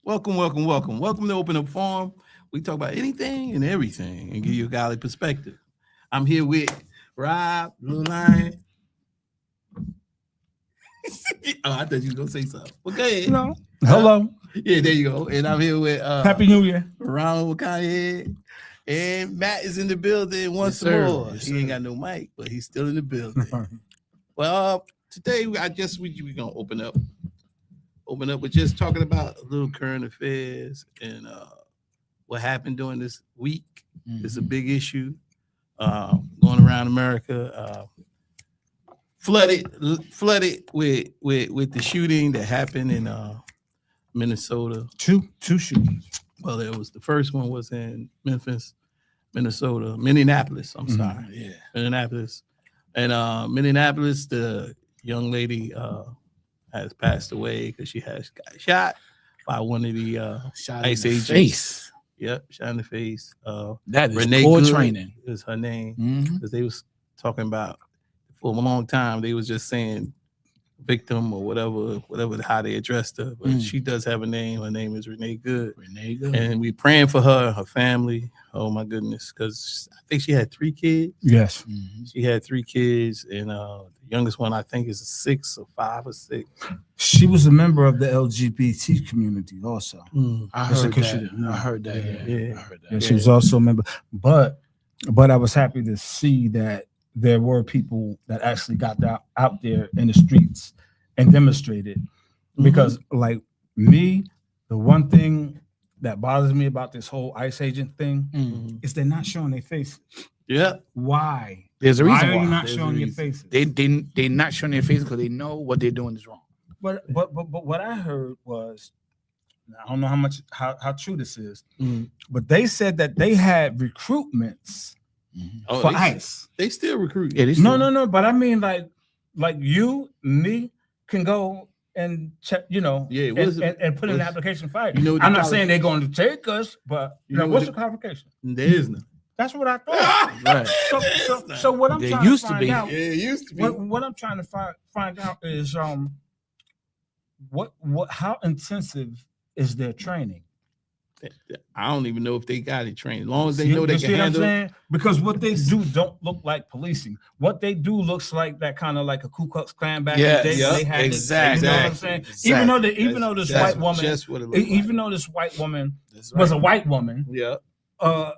Welcome, welcome, welcome. Welcome to Open Up Forum. We talk about anything and everything and give you a godly perspective. I'm here with Rob, Blue Lion. I thought you were gonna say something. Okay. No. Hello. Yeah, there you go. And I'm here with Happy New Year. Ronald Kanye. And Matt is in the building once more. He ain't got no mic, but he's still in the building. Well, today we're gonna open up with just talking about a little current affairs and what happened during this week. It's a big issue going around America. Flooded with the shooting that happened in Minnesota. Two shootings. Well, the first one was in Minneapolis. I'm sorry. Yeah. Minneapolis. And Minneapolis, the young lady has passed away because she got shot by one of the ICE agents. Face. Yep, shot in the face. That is Renee poor Good training. is her name. Because they was talking about for a long time, they was just saying victim or whatever how they addressed her. But she does have a name. Her name is Renee Good. Renee Good. And we praying for her family. Oh my goodness, because I think she had 3 kids. Yes. She had 3 kids, and the youngest one I think is 6 or 5 or 6. She was a member of the LGBT community also. I heard that. I heard that. Yeah, she was also a member. But I was happy to see that there were people that actually got out there in the streets and demonstrated. Because like me, the one thing that bothers me about this whole ICE agent thing is they're not showing their faces. Yeah. Why? There's a reason why. Are you not There's showing your faces? They're not showing their faces because they know what they're doing is wrong. But what I heard was, I don't know how true this is, but they said that they had recruitments for ICE. They still recruit. Yeah, No. But I mean, like you, me can go and check, and put in an application for it. I'm not saying they're going to take us, but what's the qualification? There is none. That's what I thought. Right. So what I'm trying to find out, it used to be. What I'm trying to find out is how intensive is their training? I don't even know if they got it trained. As long as they know they can handle it. Because what they do don't look like policing. What they do looks like that kind of like a Ku Klux Klan back in the day. They had exactly. You know what I'm saying? Exactly. Even though this white woman was a white woman. Yeah.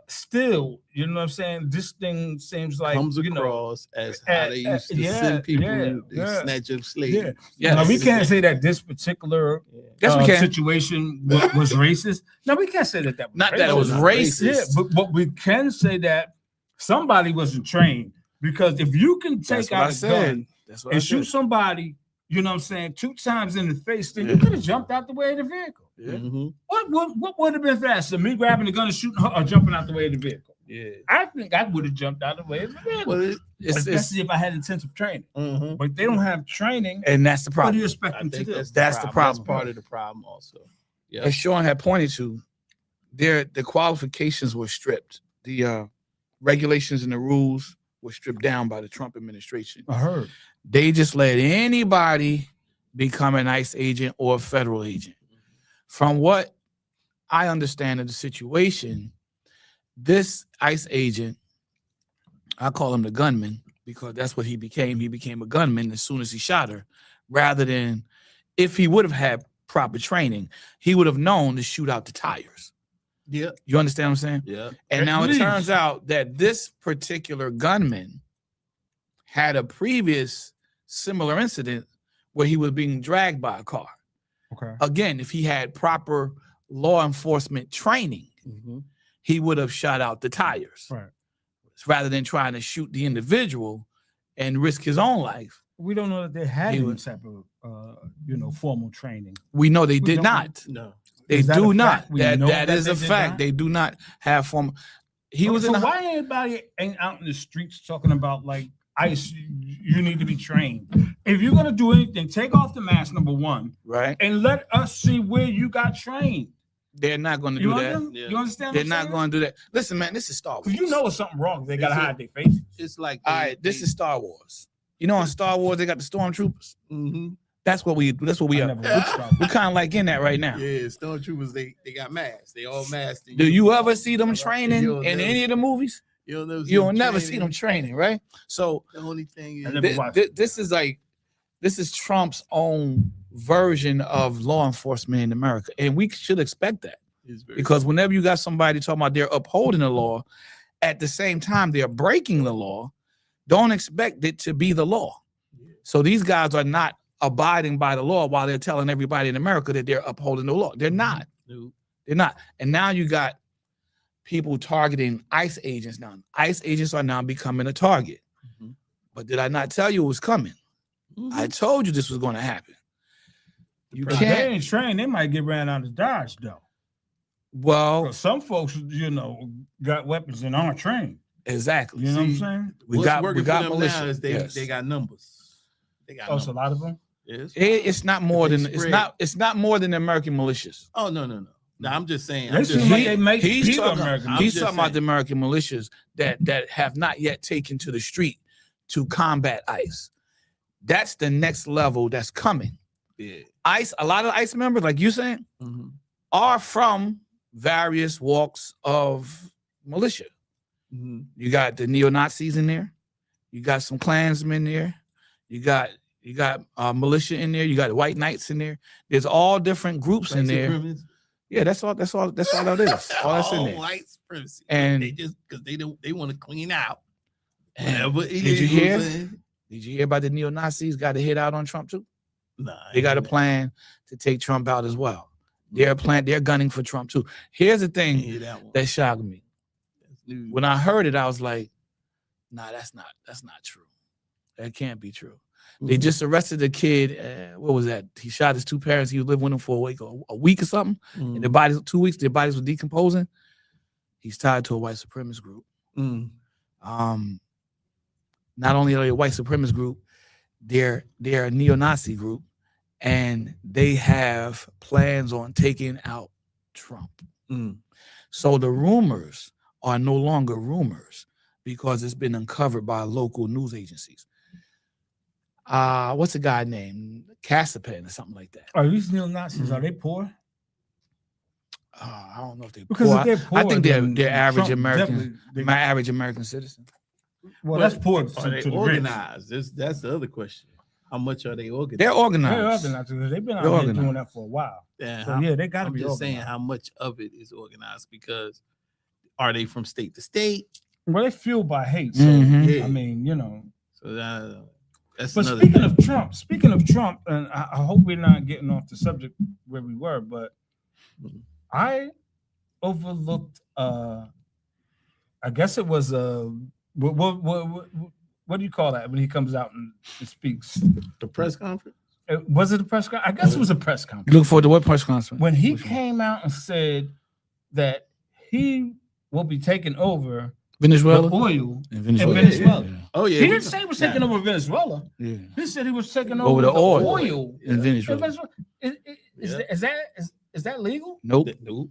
Still, you know what I'm saying? This thing seems like comes across as how they used to send people to snatch up slaves. Yeah. Now we can't say that this particular situation was racist. No, we can't say that was not racist. That it was racist. Yeah, but we can say that somebody wasn't trained, because if you can take out a gun and shoot somebody, you know what I'm saying, 2 times in the face, then you could have jumped out the way of the vehicle. Yeah. What would have been faster, me grabbing the gun and shooting her, or jumping out the way of the vehicle? Yeah, I think I would have jumped out of the way of the vehicle. Well, especially if I had intensive training. But they don't have training, and that's the problem. What do you expect them to do? That's the problem. That's part of the problem, also. Yeah. As Sean had pointed to, the qualifications were stripped. The regulations and the rules were stripped down by the Trump administration. I heard they just let anybody become an ICE agent or a federal agent. From what I understand of the situation, this ICE agent, I call him the gunman because that's what he became. He became a gunman as soon as he shot her, rather than, if he would have had proper training, he would have known to shoot out the tires. Yeah. You understand what I'm saying? Yeah. And now it turns out that this particular gunman had a previous similar incident where he was being dragged by a car. Okay. Again, if he had proper law enforcement training, he would have shot out the tires, right, rather than trying to shoot the individual and risk his own life. We don't know that they had any type of, formal training. We know they did not. No, they do not. That is a fact. They do not have formal. Why anybody ain't out in the streets talking about like ICE? You need to be trained. If you're gonna do anything, take off the mask, number one, right, and let us see where you got trained. They're not going to do that. You understand? They're not going to do that. Listen, man, this is Star Wars. You know it's something wrong if they got to hide their faces. It's like, all right, this is Star Wars. You know, on Star Wars, they got the stormtroopers. That's what we I are. never went to We're kind of like in that right now. Yeah, stormtroopers, they got masks. They all masked. Do you ever see them Right. training You'll in never- any of the movies? You'll Never see them training, right? So The only thing I is, never watched this is Trump's own version of law enforcement in America, and we should expect that is very because whenever you got somebody talking about they're upholding the law, at the same time they're breaking the law, don't expect it to be the law. Yeah. So these guys are not abiding by the law while they're telling everybody in America that they're upholding the law. They're not. No. They're not. And now you got people targeting ICE agents now. ICE agents are now becoming a target. Mhm. But did I not tell you it was coming? Mhm. I told you this was going to happen. You If they can't. ain't trained, they might get ran out of Dodge though. Well, 'Cause some folks, got weapons and aren't trained. exactly. You know what I'm See, saying? We got working for them militia. now is they Yes. they got numbers. They got Oh, so a lot of them. Yes. It's not more They than it's spread. not more than the American militias. Oh no. No, I'm just saying. They I'm seem just like saying. they make he's people talking, American. I'm he's just talking about saying. the American militias that have not yet taken to the street to combat ICE. That's the next level that's coming. Yeah. ICE, a lot of ICE members, like you saying, Mhm. are from various walks of militia. Mhm. You got the neo-Nazis in there. You got some Klansmen there. You got militia in there. You got white knights in there. There's all different groups in White there. supremacy. Yeah, that's all that is. All that's in Oh, there. white supremacy. And- they just because they want to clean out. And Whatever it did you is, know what hear? I'm saying? Did you hear about the neo-Nazis got a hit out on Trump too? Nah, I They got a ain't plan to take Trump out as well. They're gunning for Trump too. Here's the thing hear that one. that shocked me. That's news. When I heard it, I was like, nah, that's not true. That can't be true. They Mhm. just arrested the kid. What was that? He shot his two parents. He was living with them for a week or something. And their Mhm. bodies, 2 weeks, their bodies were decomposing. He's tied to a white supremacist group. Mhm. Not only are they a white supremacist group, they're a neo-Nazi group, and they have plans on taking out Trump. Mhm. So the rumors are no longer rumors because it's been uncovered by local news agencies. What's the guy named Casapan or something like that? Are these neo-Nazis? Are they poor? I don't know if they're Because poor. if they're poor, I think then they're average Trump American. definitely- My average American citizen. Well, But that's poor Are to they the rich. organized? That's the other question. How much are they organized? They're They're organized. organized. They've been out They're here doing organized. that for a while. Yeah, So yeah, they got to I'm be just saying organized. how much of it is organized because are they from state to state? Well, they're fueled by hate. So Mhm. Yeah. I mean, So that's But another speaking thing. of Trump, and I hope we're not getting off the subject where we were, but Mhm. I overlooked. I guess it was what do you call that when he comes out and speaks? the press conference. Was it a press conference? I guess it was a press You conference. look forward to what press conference? When he Which one? came out and said that he will be taking over Venezuela? the oil In Venezuela. Oh yeah, He didn't say he was taking over Venezuela. Yeah. He said he was taking Over over the the oil. oil In in Venezuela. Venezuela. Yeah. Is that legal? Nope. Nope.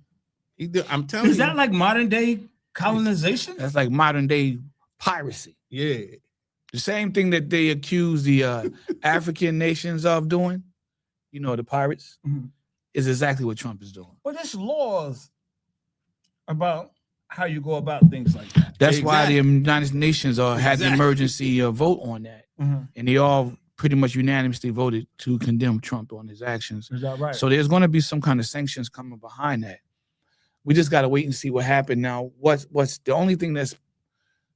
I'm telling Is you. that like modern day colonization? That's like modern day piracy. Yeah. The same thing that they accuse the African nations of doing, the pirates, Mhm. is exactly what Trump is doing. Well, there's laws about how you go about things like that. That's why the Exactly. United Nations had the Exactly. emergency vote on that. And they all pretty much unanimously voted to condemn Trump on his actions. Is that right? So there's going to be some kind of sanctions coming behind that. We just got to wait and see what happened. Now, what's the only thing that's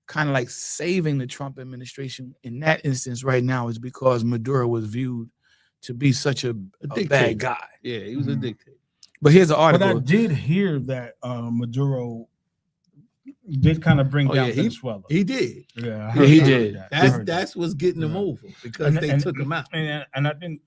kind of like saving the Trump administration in that instance right now is because Maduro was viewed to be such a dictator. bad guy. Yeah, he was a Mhm. dictator. But here's an but I article. did hear that Maduro did kind of bring Oh, down yeah, Venezuela. He did. Yeah, I Yeah, he I did. that. I heard that. That's what's getting him Yeah. over because they took him out. And I think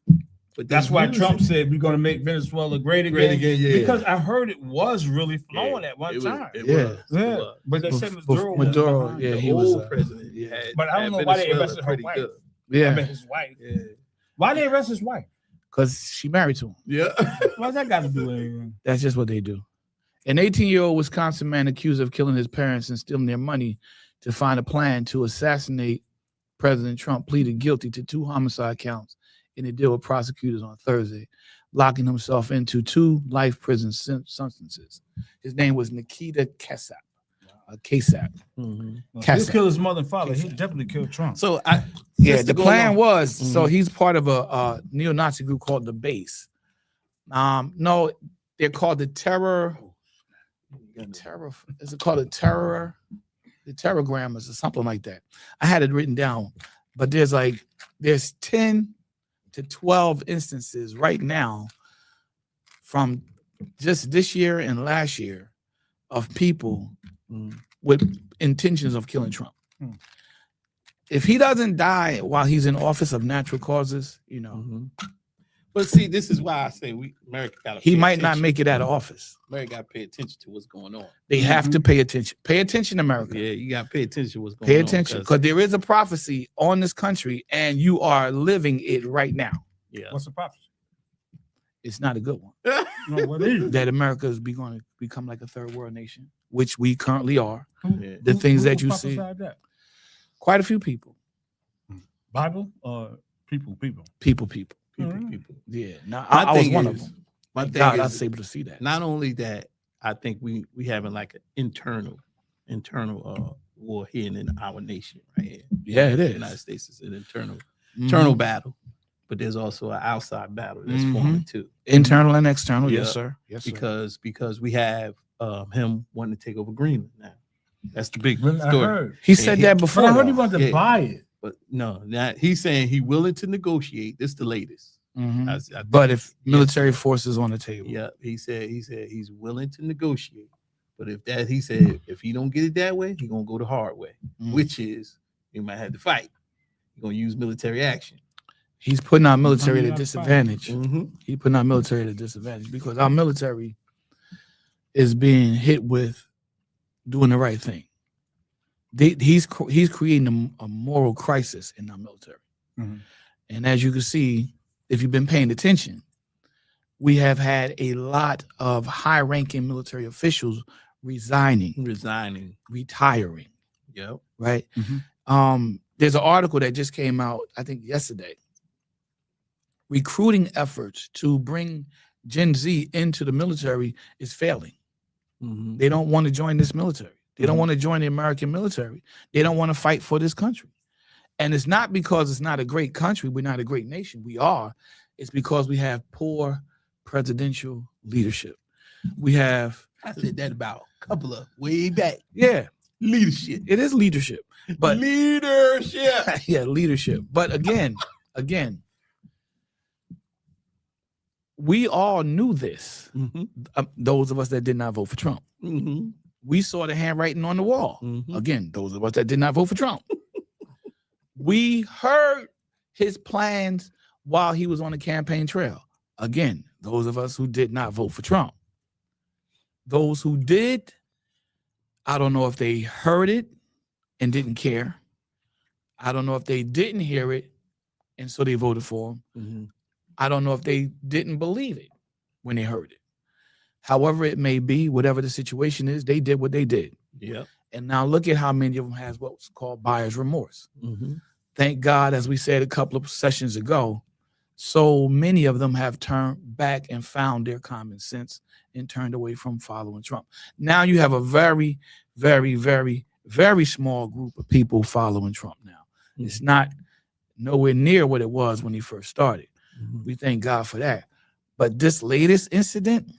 But that's they why used Trump it. said we're going to make Venezuela great again. Great again, yeah. Because I heard it was really flowing Yeah, at one it was- time. it Yeah. was, it Yeah, was. but they said Maduro. was Maduro, behind yeah, it. The he was, old president. yeah. had- But I don't had know why they Venezuela arrested her pretty wife. good. I Yeah, mean, his wife. Yeah. Why they arrest his wife? because she married to him. Yeah. What's that got to do with anything? That's just what they do. An 18-year-old Wisconsin man accused of killing his parents and stealing their money to find a plan to assassinate President Trump pleaded guilty to 2 homicide counts in a deal with prosecutors on Thursday, locking himself into 2 life prison sentences. His name was Nikita Kasap. Kasap. Mhm. He'll Kasap. kill his mother and father. He'll definitely kill Trump. So Yeah, just to the go plan along- was, so Mhm. he's part of a neo-Nazi group called the Base. No, they're called the Terror. Is it called the Terrorgrammers or something like that? I had it written down, but there's 10 to 12 instances right now from just this year and last year of people with intentions of killing Trump. If he doesn't die while he's in office of natural causes, But see, this is why I say America got to. he might not make it out of office. America got to pay attention to what's going on. They have to pay attention. Pay attention, America. Yeah, you got to pay attention to what's going Pay on. attention, because there is a prophecy on this country, and you are living it right now. Yeah. What's the prophecy? It's not a good one. No, what is it? That America is going to become like a third world nation, which we currently are. Yeah. The things that you see, prophesied that? quite a few people. Bible or people? People. People. Yeah. Now, My I was thing one of is- them. My Thank thing God I is, was able to see that. not only that, I think we having like an internal war here in our nation right here. Yeah, it The is. United States is an internal Mhm. battle, but there's also an outside battle that's Mhm. forming too. Internal and external. Yes, Yeah. sir. Yes, sir. Because we have him wanting to take over Greenland now. That's the big When I story. heard, He said that but before. I heard he though. wanted to Yeah. buy it. But no, not, he's saying he willing to negotiate. This is the latest. Mhm. I think- But if yes. military forces on the table, Yeah, he said he's willing to negotiate. But he said if he don't get it that way, he gonna go the hard way, Mhm. which is he might have to fight. He gonna use military action. he's putting our military at a Coming out of disadvantage. He's putting our military at a disadvantage because our military is being hit with doing the right thing. He's creating a moral crisis in our military. Mhm. And as you can see, if you've been paying attention, we have had a lot of high-ranking military officials resigning, Resigning. retiring, Yep. right? Mhm. There's an article that just came out, I think yesterday. Recruiting efforts to bring Gen Z into the military is failing. Mhm. They don't want to join this military. They don't Mhm. want to join the American military. They don't want to fight for this country. And it's not because it's not a great country. We're not a great nation. We are. It's because we have poor presidential leadership. We have, I said that about a couple of way back. yeah, Leadership. it is leadership. But leadership. yeah, leadership. But again, we all knew this. Those of us that did not vote for Trump. We saw the handwriting on the wall. Again, those of us that did not vote for Trump. We heard his plans while he was on the campaign trail. Again, those of us who did not vote for Trump. Those who did, I don't know if they heard it and didn't care. I don't know if they didn't hear it and so they voted for him. I don't know if they didn't believe it when they heard it. However it may be, whatever the situation is, they did what they did. Yep. And now look at how many of them has what's called buyer's remorse. Thank God, as we said a couple of sessions ago, so many of them have turned back and found their common sense and turned away from following Trump. Now you have a very, very, very, very small group of people following Trump now. It's not nowhere near what it was when he first started. We thank God for that. But this latest incident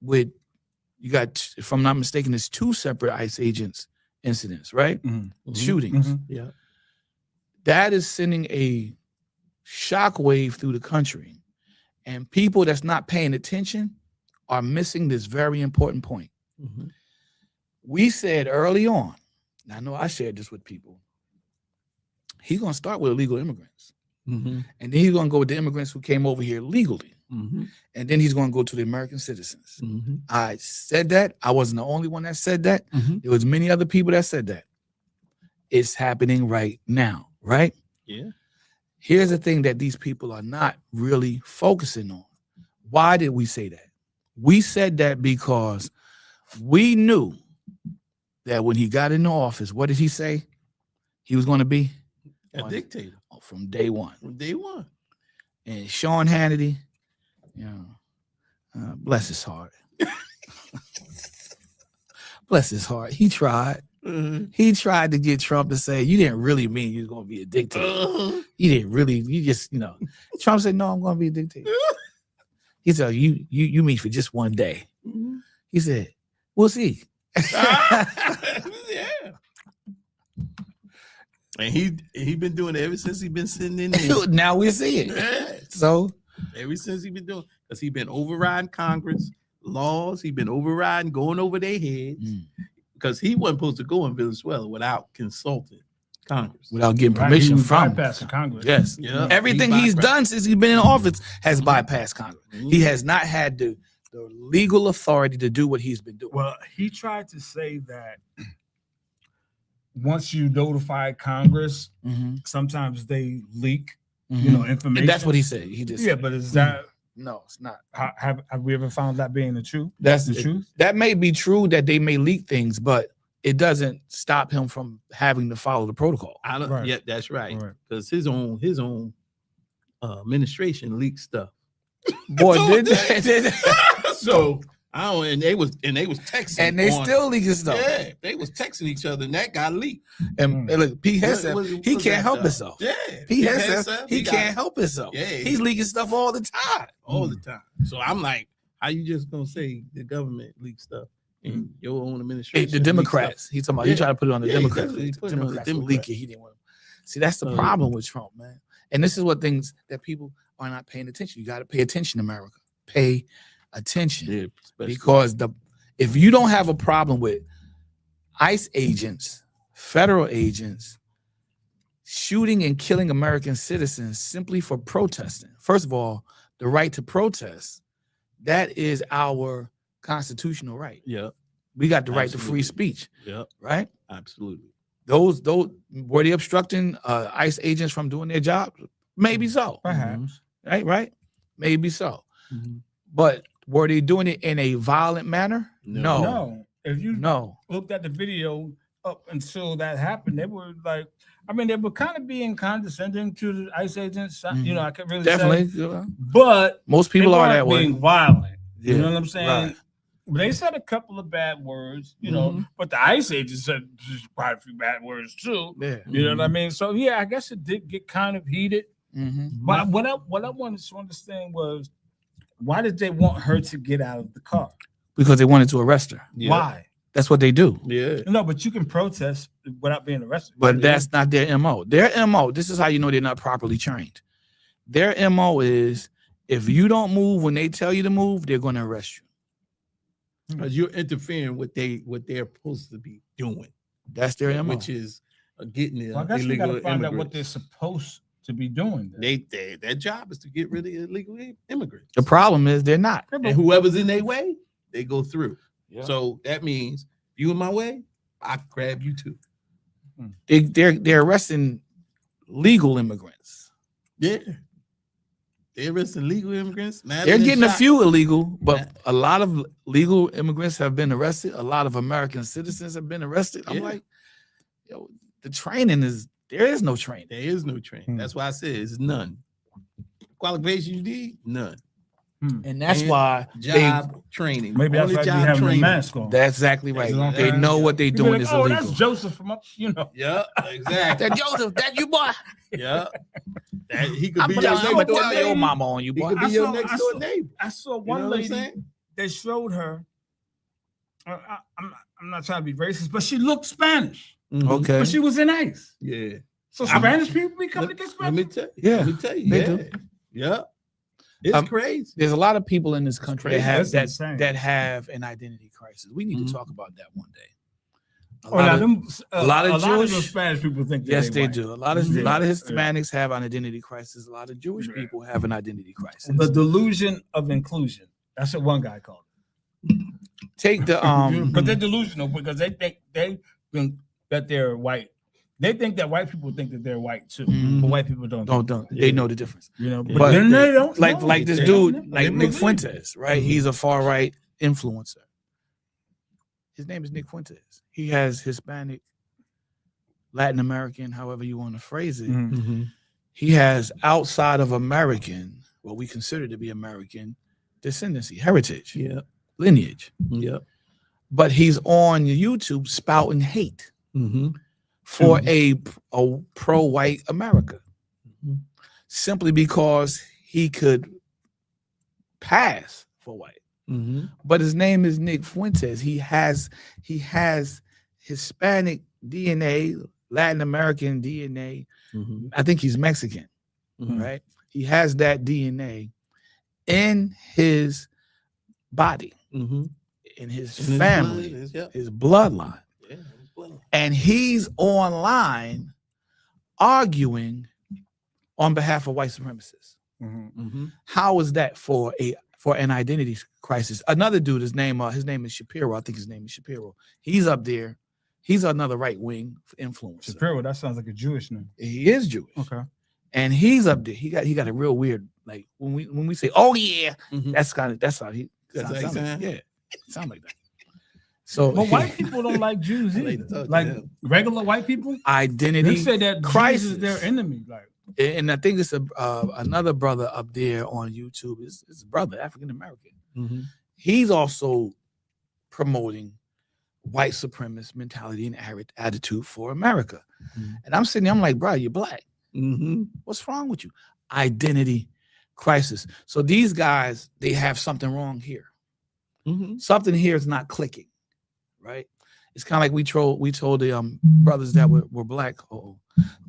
with, you got, if I'm not mistaken, it's 2 separate ICE agents incidents, right? Shootings. Mhm. Yeah. That is sending a shockwave through the country. And people that's not paying attention are missing this very important point. We said early on, and I know I shared this with people, he's going to start with illegal immigrants. And then he's going to go with the immigrants who came over here legally. And then he's going to go to the American citizens. I said that. I wasn't the only one that said that. There was many other people that said that. It's happening right now, right? Yeah. Here's the thing that these people are not really focusing on. Why did we say that? We said that because we knew that when he got into office, what did he say he was going to be? A dictator From day one. from day one. And Sean Hannity, bless his heart. Bless his heart. He tried. He tried to get Trump to say, you didn't really mean you was going to be a dictator. You didn't really, you just, Trump said, no, I'm going to be a dictator. He said, you mean for just one day. He said, we'll see. Yeah. And he been doing it ever since he been sitting in there. Now we see it. Yeah. So Ever since he been doing, because he been overriding Congress laws, he been overriding, going over their heads. Because he wasn't supposed to go in Venezuela without consulting Congress. without getting Right, permission he was from bypassing Congress. Yes. Yeah. Everything he's done since he's been in office has bypassed Congress. He has not had the legal authority to do what he's been doing. Well, he tried to say that once you notify Congress, sometimes they leak, information. And that's what he said. He just but is that no, it's not. have we ever found that being the truth? That's the truth. That may be true that they may leak things, but it doesn't stop him from having to follow the protocol. I don't. Right. Yeah, that's right. Right. Because his own administration leaked stuff. Boy, did they? So I don't. And they was texting, And they still leaking stuff. Yeah, they was texting each other, and that got leaked. And look, Pete Hegseth, he can't help himself. Yeah, Pete Hegseth, he can't help himself. Yeah, He's leaking stuff all the time. all the time. So I'm like, how you just gonna say the government leaked stuff in your own Hey, administration? the leaked Democrats. stuff? He's talking about he Yeah. tried to put it on the Yeah, Democrats. exactly. He The put it on the Democrats would Democrats. leak it. He didn't want to. See, that's the So- problem with Trump, man. And this is what things that people are not paying attention. You got to pay attention, America. Pay attention. Yeah, especially- Because if you don't have a problem with ICE agents, federal agents shooting and killing American citizens simply for protesting. First of all, the right to protest, that is our constitutional right. Yeah, We got the right to free Absolutely. speech, yeah, right? absolutely. Those were they obstructing ICE agents from doing their job? Maybe so. Perhaps. Right? Maybe so. Mhm. But were they doing it in a violent manner? No. No, if you No. looked at the video up until that happened, they were like, they were kind of being condescending to the ICE agents. I could really Definitely. say, but Most people they are weren't that way. being violent. Yeah. You know what I'm saying? Right. They said a couple of bad words, Mhm. but the ICE agents said just quite a few bad words too. Yeah. You know what I mean? So yeah, I guess it did get kind of heated. But what I wanted to understand was, why did they want her to get out of the car? Because they wanted to arrest her. Yeah. Why? That's what they do. Yeah. No, but you can protest without being arrested. But that's not their MO. Their MO, this is how you know they're not properly trained. Their MO is if you don't move when they tell you to move, they're going to arrest you. Because you're interfering with what they're supposed to be doing, That's their MO. which is getting the Well, I guess we got illegal to find out what immigrants. they're supposed to be doing. then. Their job is to get rid of illegal immigrants. The problem is they're not. And whoever's in their way, they go through. Yeah. So that means if you in my way, I grab you too. They're arresting legal immigrants. Yeah. They're arresting legal immigrants. Now They're getting a shot. few illegal, but a lot of legal immigrants have been arrested. A lot of American citizens have been arrested. I'm Yeah. like, the training there is no training. There is no training. Hmm. That's why I said it's none. Qualifications you need, none. And that's And why Job training. Maybe that's Only why you job having a training. mask on. that's exactly right. That's They know what they're You be doing like, is oh, illegal. that's Joseph from up, Yeah, exactly. That Joseph, that you boy. Yeah. That he could I'm be your gonna next door tell your neighbor. mama on you, He boy. could be I your saw- next I door saw- neighbor. I saw You one know what I'm lady. saying? They showed her. I'm not trying to be racist, but she looked Spanish. Mhm. Okay. But she was in ICE. Yeah. So I'm- Spanish people be coming to get Let me Spanish. tell you. Yeah, Let me tell you. they Yeah. do. Yeah. It's Um, crazy. There's a lot of people in this country that crazy. have That's insane. that have an identity crisis. We need Mhm. to talk about that one day. A Oh, lot now of- them, a lot of those Jewish- Spanish people think that yes, they white. do. A lot of Yeah. Hispanics have an identity crisis. A lot of Jewish Yeah. people have an identity crisis. The delusion of inclusion. That's what one guy called Take the it. Because they're delusional because they think that they're white. They think that white people think that they're white too, Mhm. but white people don't. don't they know the difference. You know, Yeah. but then they don't. Like know. like this They dude, don't know. like They Nick believe. Fuentes, right? Mhm. He's a far right influencer. His name is Nick Fuentes. He has Hispanic, Latin American, however you want to phrase it. Mhm. Mm-hmm. he has outside of American, what we consider to be American descendancy, heritage, Yeah. lineage. Yep. But he's on YouTube spouting hate Mm-hmm. for a pro-white America, Mhm. simply because he could pass for white. Mm-hmm. But his name is Nick Fuentes. He has Hispanic DNA, Latin American DNA. Mm-hmm. I think he's Mexican, Mm-hmm. right? He has that DNA in his body, Mm-hmm. in his And his family, blood is- yep. his bloodline. Yeah, his blood. And he's online arguing on behalf of white supremacists. Mm-hmm. How is that for an identity crisis? Another dude, his name is Shapiro. I think his name is Shapiro. He's up there. He's another right wing influencer. Shapiro, that sounds like a Jewish name. He is Jewish. Okay. And he's up there. He got a real weird, like when we say, oh yeah, Mm-hmm. that's how he That's how he sound like, sound? yeah, sound like that. So But white people don't like Jews I like either. to talk to Like them. regular white people, they identity say that crisis. Jesus is their enemy. Like, and I think it's another brother up there on YouTube. Is his brother, African American. Mm-hmm. He's also promoting white supremacist mentality and attitude for America. Mhm. And I'm sitting there, I'm like, bro, you're black. Mm-hmm. What's wrong with you? Identity crisis. So these guys, they have something wrong here. Mm-hmm. Something here is not clicking, right? It's kind of like we told the brothers that were black,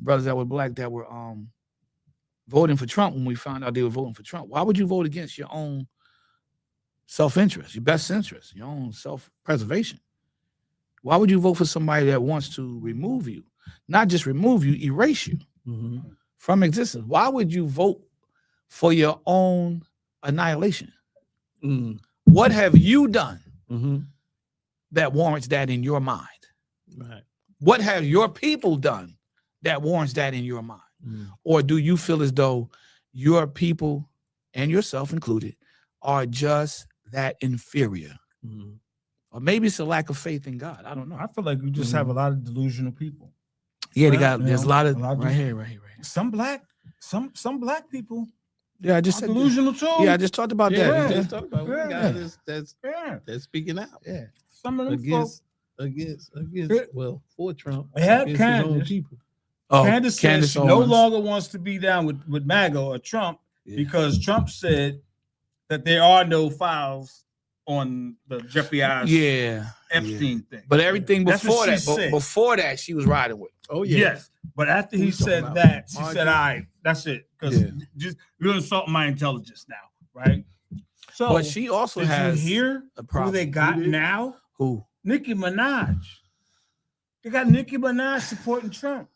brothers that were black that were voting for Trump when we found out they were voting for Trump. Why would you vote against your own self-interest, your best interest, your own self-preservation? Why would you vote for somebody that wants to remove you? Not just remove you, erase you Mm-hmm. from existence. Why would you vote for your own annihilation? Mm-hmm. What have you done Mm-hmm. that warrants that in your mind? Right. What have your people done that warrants that in your mind? Mm-hmm. Or do you feel as though your people, and yourself included, are just that inferior? Mm-hmm. Or maybe it's a lack of faith in God. I don't know. I feel like you just have a lot of delusional people. Yeah, they Right, got. you There's know, a lot of a lot of right people- here, right here. Some black people Yeah, I just are said. delusional too. Yeah, I just talked about Yeah, that. we just talked about Yeah. one guy that's yeah. speaking out Yeah. Some of them against Yeah. well, for Trump. They have against his own Candace. people. Oh, Candace says she no Owens. longer wants to be down with MAGA or Trump Yeah. because Trump said that there are no files on the Jeffrey Epstein thing. But everything That's before what that, she said. before that, she was riding with. Oh Yes, but after he Who's talking said about that, she Marjorie? said, "All right, that's it." Because Yeah. just you're insulting my intelligence now, right? So, But she also did has you hear a who problem. they got Who did? now? Who? Nicki Minaj. They got Nicki Minaj supporting Trump.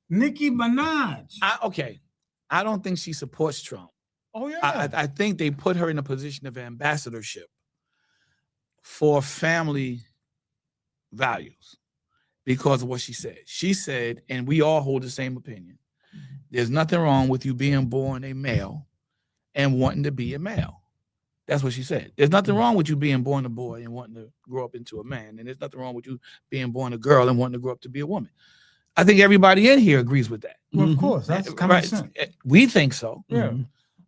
Nicki Minaj. Okay. I don't think she supports Trump. Oh yeah. I think they put her in a position of ambassadorship for family values because of what she said. She said, and we all hold the same opinion, there's nothing wrong with you being born a male and wanting to be a male. That's what she said. There's nothing wrong with you being born a boy and wanting to grow up into a man. And there's nothing wrong with you being born a girl and wanting to grow up to be a woman. I think everybody in here agrees with that. Well, of Mhm. course, that's common Right. sense. We think so. Yeah.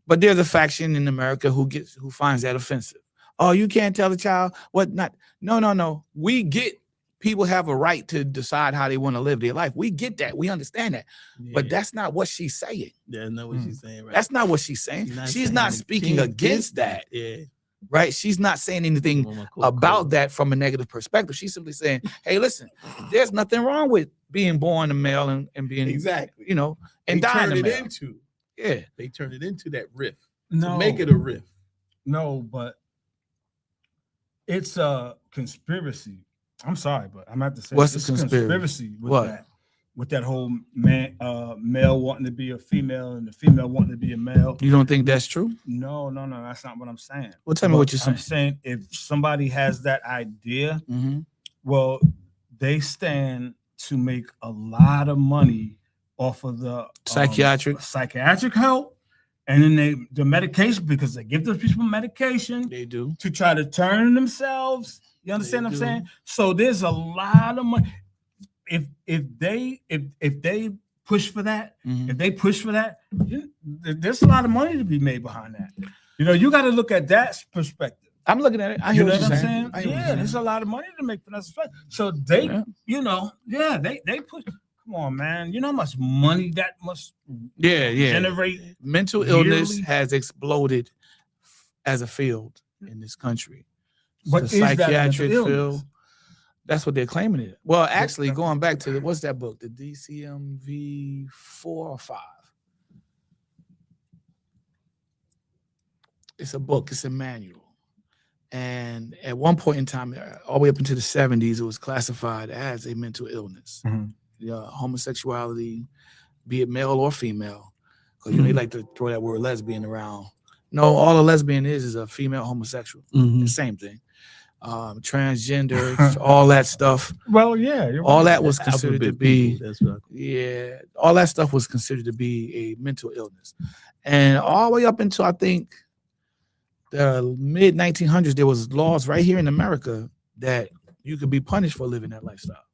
But there's a faction in America who finds that offensive. Oh, you can't tell a child what not. No. We get people have a right to decide how they want to live their life. We get that. We understand that. But that's not what she's saying. that's not what she's saying, right? That's not what she's saying. She's not She's saying not it. speaking She ain't against that, yeah. right? She's not saying anything about that from a negative perspective. She's simply saying, hey, listen, there's nothing wrong with being born a male and being, Exactly. you know, They and dying turn a it male. into. Yeah. They turn it into that riff. No, To make it a riff. no, but it's a conspiracy. I'm sorry, but I'm gonna have to say What's the it's conspiracy? with What? that. With that whole male wanting to be a female and the female wanting to be a male. You don't think that's true? No, that's not what I'm saying. Well, tell me what you're I'm saying. saying if somebody has that idea, Mm-hmm. well, they stand to make a lot of money off of the psychiatric help, and then the medication because they give those people medication They do. to try to turn themselves. You understand They what I'm do. saying? So there's a lot of money. If they push for that, Mhm. if they push for that, there's a lot of money to be made behind that. You know, you got to look at that perspective. I'm looking at it. I You hear know what what you're I'm saying. saying? Yeah, there's a lot of money to make for that. So they, Yeah. you know, they push. Come on, man. You know how much money that must Yeah. generate? Mental illness yearly? has exploded as a field in this country. But the is that a mental psychiatric illness? field. That's what they're claiming it. Well, actually, going back to what's that book? The DCMV 4 or 5. It's a book. It's a manual. And at one point in time, all the way up into the 70s, it was classified as a mental illness. Mhm. Homosexuality, be it male or female, because they like to throw that word lesbian around. No, all a lesbian is a female homosexual. The same thing. Transgender, all that stuff. Well, yeah, you're All right. that was considered to be, That's what all that stuff was considered to be a mental illness. And all the way up until, I think, the mid 1900s, there was laws right here in America that you could be punished for living that lifestyle.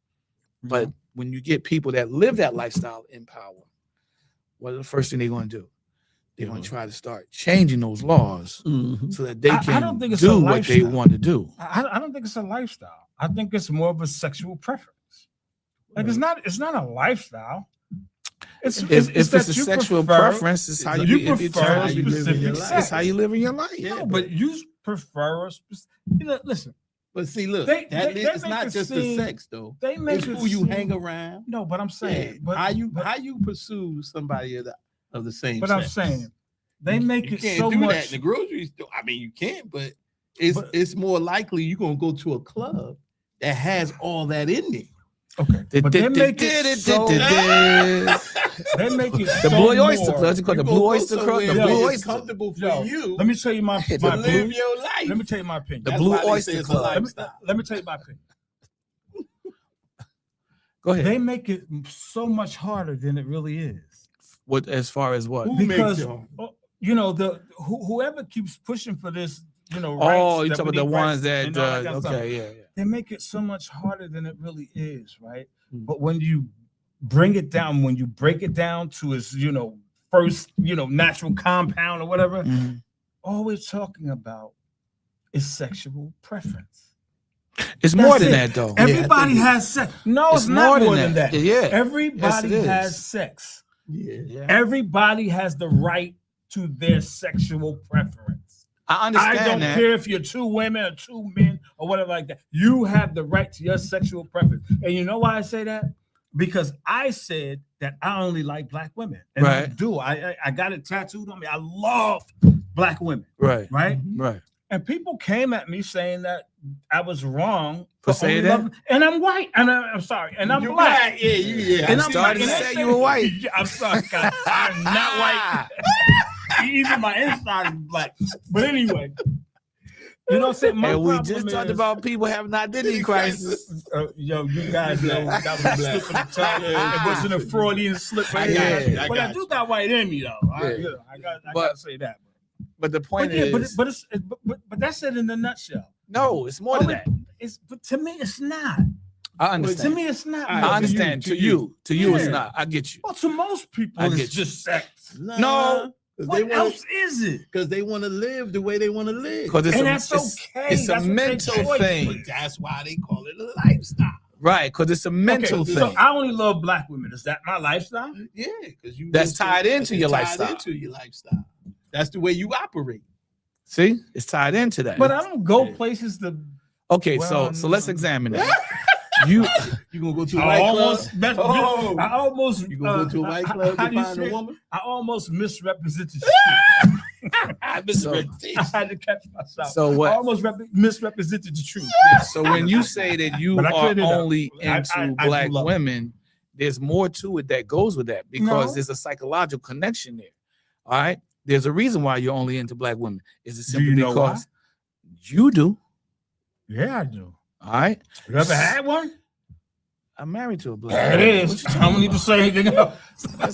But when you get people that live that lifestyle in power, what are the first thing they're going to do? They're going to try to start changing those laws so that they I can don't think it's a do what they lifestyle. want to do. I don't think it's a lifestyle. I think it's more of a sexual preference. Like it's not a lifestyle. If it's that a you sexual prefer- preference, it's how you you, it's prefer how you live in specific your life. sex. It's how you live in your life. No, but you prefer a listen. But see, look, They it's make not it just the seem- sex though. They make It's it who you seem- hang around. No, but I'm saying, Yeah. but how you pursue somebody of the same But sex. I'm saying they make you it can't so do that much. in the grocery store. I mean, you can't, but it's more likely you're gonna go to a club that has all that in there. Okay, but they make it so. They make it The so Blue Oyster more- Club. It's called the You Blue gonna go Oyster Club. somewhere The Yo, Blue where it's Oyster. comfortable for Yo, you. Let me tell you my to blue. live your life. Let me tell you my opinion. The That's Blue why they say Oyster it's a Club. lifestyle. Let me tell you my opinion. Go ahead. They make it so much harder than it really is. What as far as what? Who Because makes it? you know whoever keeps pushing for this, you know. Oh, rights, you that talking we about the need ones rights that and all kind of stuff. okay, yeah. They make it so much harder than it really is, right? But when you bring it down, when you break it down to its, first, natural compound or whatever, Mhm. all we're talking about is sexual preference. It's more That's than it. that though. Everybody has sex. No, it's not more than that. Yeah. Everybody Yes, it has is. sex. Yeah. Everybody has the right to their sexual preference. I understand I don't that. care if you're two women or two men or whatever like that. You have the right to your sexual preference. And you know why I say that? Because I said that I only like black women. And I Right. do. I got it tattooed on me. I love black women. Right. Right? Right. And people came at me saying that I was wrong For saying only that? loving- and I'm white. And I'm sorry. And I'm You black. Yeah. And I I'm started black. to And I say said- you were white. Yeah, I'm sorry, guys. I'm not white. Even my inside is black. But anyway, you know what I'm saying? My And we problem just talked is- about people having an identity crisis. Yo, you guys know that was a slip of the tongue. It wasn't a Freudian slip. I of the got tongue. you, I But got I do you. got white in me, though. I Yeah. gotta But- say that. But the point But yeah, is, but that's it in a nutshell. no, it's more than that. But to me, it's not. I To understand. me, it's not. I understand. To you, it's Yeah. not. I get you. Well, to most people, I it's get you. just sex. No, What else is it? Because they want to live the way they want to live. because it's And a, that's it's, okay. it's a That's what they mental choice. thing, But that's why they call it a lifestyle. right? Because it's a mental Okay, thing. so I only love black women. Is that my lifestyle? Yeah, because you That's live tied into your lifestyle. Into your lifestyle. That's the way you operate. See, it's tied into that. But I don't go Yeah. places to. okay, Well, so let's examine that. You You gonna go to a I white club? almost. I almost. You gonna go to a white club how to do you find say a it? woman? I almost misrepresented shit. So- I had to catch myself. So what- I almost misrepresented the truth. so when you say that you But I are cleared it up. only I into do black love it. women, there's more to it that goes with that because No. there's a psychological connection there. All right. There's a reason why you're only into black women. Is it Do simply you know why? because you do? Yeah, I do. All right. You ever had one? I'm married to a black. There it woman. is. I don't need to say anything else.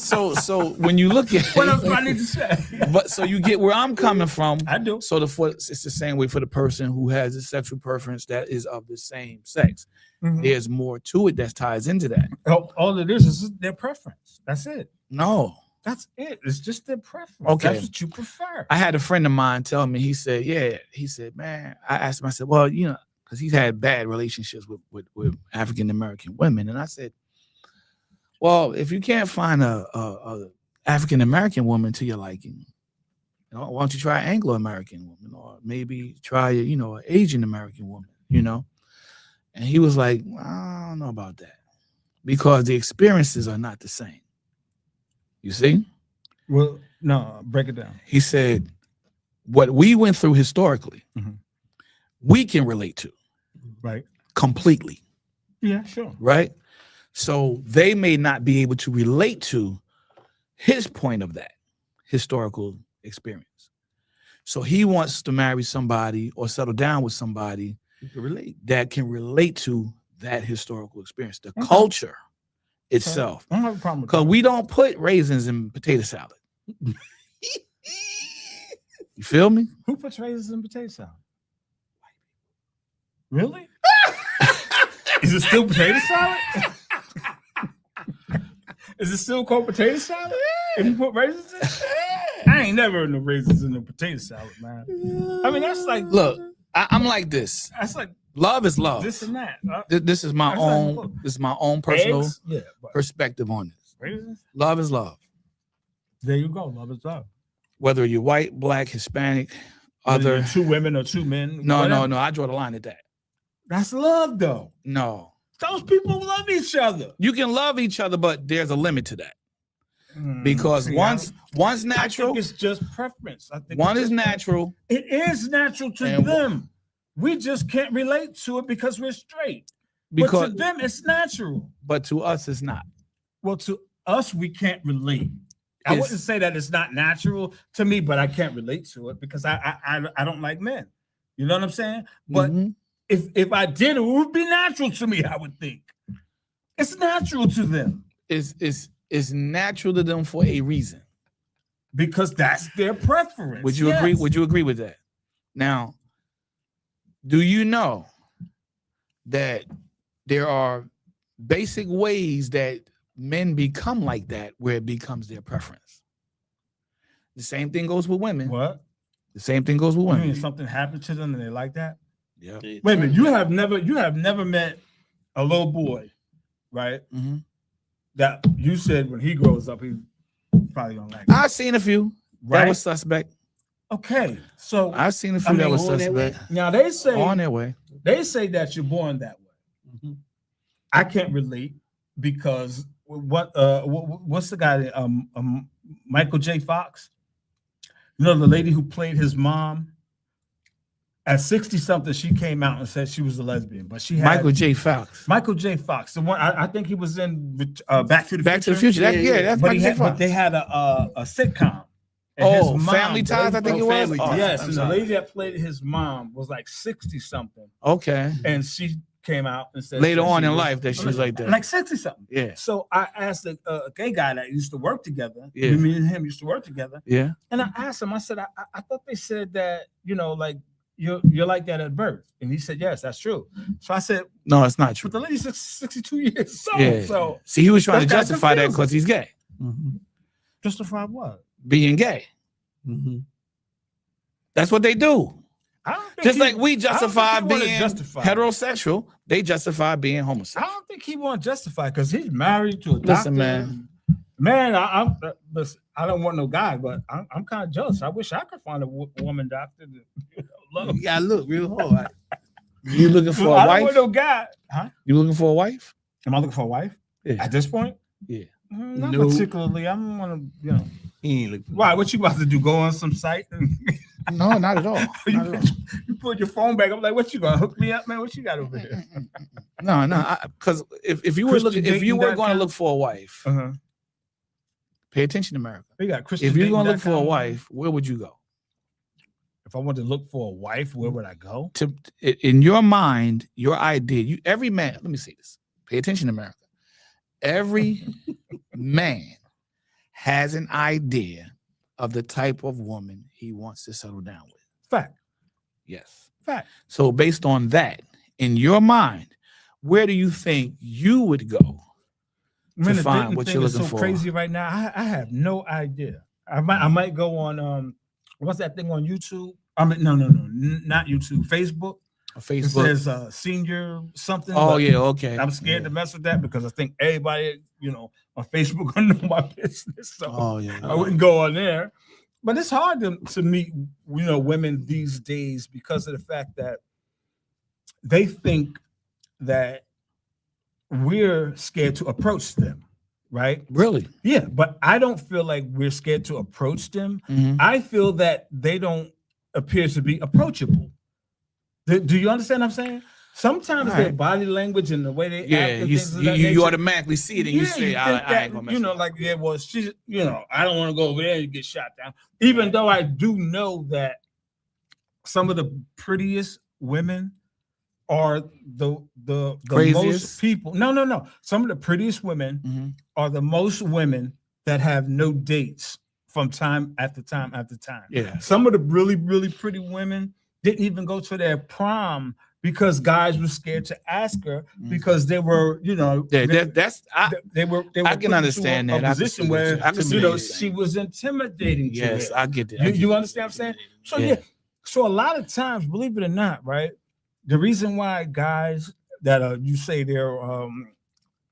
So when you look at What else do I need to say? but so you get where I'm coming from. I do. So it's the same way for the person who has a sexual preference that is of the same sex. Mhm. There's more to it that ties into that. All it is their preference. That's it. No, That's it. It's just their preference. Okay. That's what you prefer. I had a friend of mine tell me. He said, man. I asked him. I said, well, because he's had bad relationships with African American women, and I said, well, if you can't find a African American woman to your liking, why don't you try Anglo American woman, or maybe try an Asian American woman, And he was like, I don't know about that, because the experiences are not the same. You see? Well, no, break it down. He said, what we went through historically, Mhm. we can relate to Right. completely, Yeah, sure. right? So they may not be able to relate to his point of that historical experience. So he wants to marry somebody or settle down with somebody You can relate. that can relate to that historical experience, the Okay. culture itself. I don't have a problem with Because that. we don't put raisins in potato salad. You feel me? Who puts raisins in potato salad? Really? Is it still potato salad? Is it still called potato salad? If you put raisins in? I ain't never heard no raisins in the potato salad, man. I mean, that's like Look, I'm like this. that's like Love is love. this and that. This is my That's own. like- This is my own personal Eggs? Yeah, but perspective on this. raisins? Love is love. There you go. Love is love. Whether you're white, black, Hispanic, Whether other. you're 2 women or 2 men. No. whatever. I draw the line at that. That's love, though. No, Those people love each other. you can love each other, but there's a limit to that, because See, one's I natural. think it's just preference. I think One it's is just- natural. It is natural to And- them. We just can't relate to it because we're straight. Because but to them, it's natural. but to us it's not. Well, to us, we can't relate. I It's- wouldn't say that it's not natural to me, but I can't relate to it because I don't like men. You know what I'm saying? But Mhm. if I did, it would be natural to me. I would think it's natural to them It's natural to them for a reason. because that's their preference. Would you agree? Yes. Would you agree with that? Now, do you know that there are basic ways that men become like that where it becomes their preference? The same thing goes with women. What? The same thing goes with I mean, women. something happened to them and they like that. Yeah. Wait a minute, you have never met a little boy, right? Mhm. That you said when he grows up, he probably gonna like it, I've seen a few that right? was suspect. Okay, so I've seen a few I that mean, was on their way. suspect. now they say On their way. that you're born that way. Mhm. I can't relate because what's the guy? Michael J. Fox. You know the lady who played his mom. At 60 something, she came out and said she was a lesbian, but she had Michael J. Fox. Michael J. Fox, the one I think he was in Back to the Back to the Future. Future. That, Yeah, yeah, yeah. that's But, Michael J. but Fox. they had a sitcom. And Oh, his mom- Family Ties, I think it was. Family Oh, Ties. Yes, I'm and the sorry. lady that played his mom was like 60 something, Okay. and she came out and said Later that on she in was- life that she was like that. like 60 something. Yeah. So I asked a gay guy that used to work together. Yeah. Me and him used to work together, Yeah. and I asked him. I said, I thought they said that like you're like that at birth, and he said, yes, that's true. So I said, No, it's not true. but the lady's 62 years old. Yeah. So See, he was trying to That's justify that confusing. because he's gay. Mhm. justify what? Being gay. Mhm. That's what they do. I don't think Just he- like we I don't think justify he wanna being justify. heterosexual, they justify being I homosexual. don't think he want to justify because he's married to a doctor. Listen, man. Man, listen, I don't want no guy, but I'm kind of jealous. I wish I could find a woman doctor to love. You gotta look real hard. You looking for I a don't want wife? no guy. Huh? You looking for a wife? Am I looking for a wife Yeah. at this point? Yeah. Not No. particularly. I don't want to, He ain't looking. Why? What you about to do? Go on some site? And No, not at all. you, Not at all. you put your phone back. I'm like, what you gonna hook me up, man? What you got over here? No, because if you were looking, if you were going to ChristianDating.com? look for a wife, Uh-huh. pay attention to America. We got Christian. If you're going to look for a wife, where would you go? if I wanted to look for a wife, where would I go? In your mind, your idea, every man, let me say this. Pay attention to America. every man has an idea of the type of woman he wants to settle down with. Fact. Yes. Fact. So based on that, in your mind, where do you think you would go Man, to find what you're is looking so for? crazy right now. I have no idea. I might go on what's that thing on YouTube? I mean, no, not YouTube. Facebook. Facebook. It says senior something. Oh but yeah, okay. I'm scared to mess with that because I think everybody, on Facebook gonna know my business. So Oh yeah. I wouldn't go on there. But it's hard to meet, women these days because of the fact that they think that we're scared to approach them, right? Really? Yeah, but I don't feel like we're scared to approach them. Mhm. I feel that they don't appear to be approachable. Do you understand what I'm saying? Sometimes All their right. body language and the way they Yeah, act and you, things of you, that you nature, automatically see it and you say, think I ain't gonna mess with her. like, yeah, well, she's, I don't want to go over there and get shot down. Even though I do know that some of the prettiest women are the Craziest? most people. No. Some of the prettiest women Mhm. are the most women that have no dates from time after time after time. Yeah. Some of the really, really pretty women didn't even go to their prom because guys were scared to ask her because they were, Yeah, they were I can put understand into that. I a can position see what where you- I can see what you're saying. she was intimidating to yes, them. I get that. You understand what I'm saying? So Yeah. yeah. So a lot of times, believe it or not, right? The reason why guys that you say they're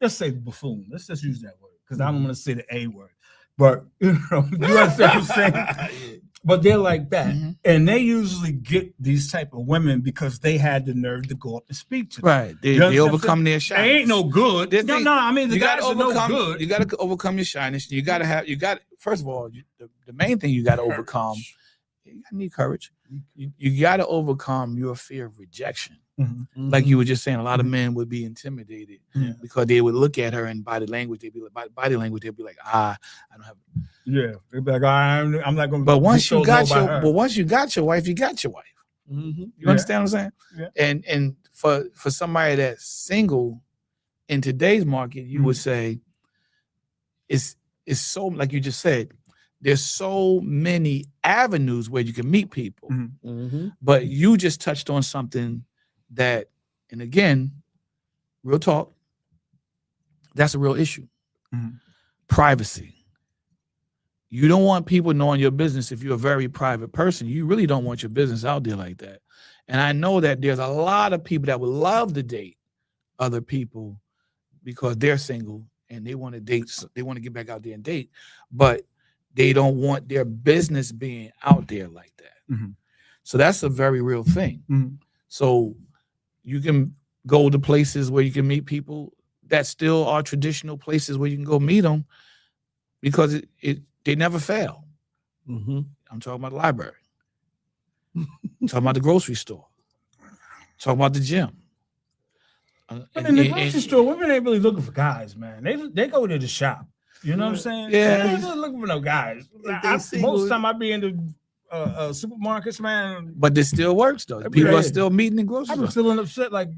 let's say buffoon. Let's just use that word because I don't want to say the A word. But you understand what I'm saying? But they're like that. Mhm. And they usually get these type of women because they had the nerve to go up and speak to them. Right. They, You they understand what I'm overcome their They shyness. ain't no good. This No, thing- I mean the You guys gotta are no overcome. good. You gotta overcome your shyness. First of all, the main thing you gotta overcome. You need courage. You gotta overcome your fear of rejection. Mhm. Like you were just saying, a lot of men would be intimidated Yeah. because they would look at her and body language. They'd be like, I don't have. Yeah, they'd be like, I'm not gonna. But once be you told got no by your, her. but once you got your wife, you got your wife. Mhm. You Yeah. understand what I'm saying? Yeah. And for somebody that's single in today's market, you would say it's so, like you just said, there's so many avenues where you can meet people. Mhm. Mhm. But you just touched on something that, and again, real talk, that's a real issue. Mhm. Privacy. You don't want people knowing your business if you're a very private person. You really don't want your business out there like that. And I know that there's a lot of people that would love to date other people because they're single and they want to date, they want to get back out there and date, but they don't want their business being out there like that. Mhm. So that's a very real thing. Mhm. So you can go to places where you can meet people that still are traditional places where you can go meet them because they never fail. Mhm. I'm talking about the library. I'm talking about the grocery store. Talking about the gym. But in the grocery store, women ain't really looking for guys, man. They go to the shop. You know what I'm saying? Yeah. They ain't really looking for no guys. they single- Most time I be in the supermarkets, man. But this still works though. Every People are day. still meeting in grocery I've been stores. feeling upset like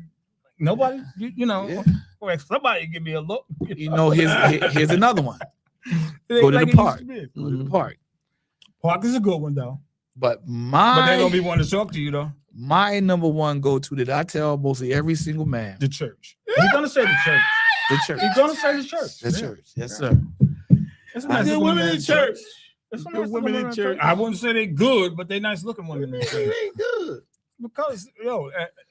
nobody, you know, Yeah. or somebody give me a look. You know, here's another one. It ain't Go to like the it used park. to be. Go to the park. Park is a good one though. But But they gonna be my wanting to talk to you though. number one go-to that I tell mostly every single man, The church. He's gonna say the church. the church. He's gonna say the church. The Yeah. church. Yes, sir. There's I nice Good looking women in church. There's some Good nice women in church. I wouldn't say they good, but they nice looking women in They church. ain't good. Because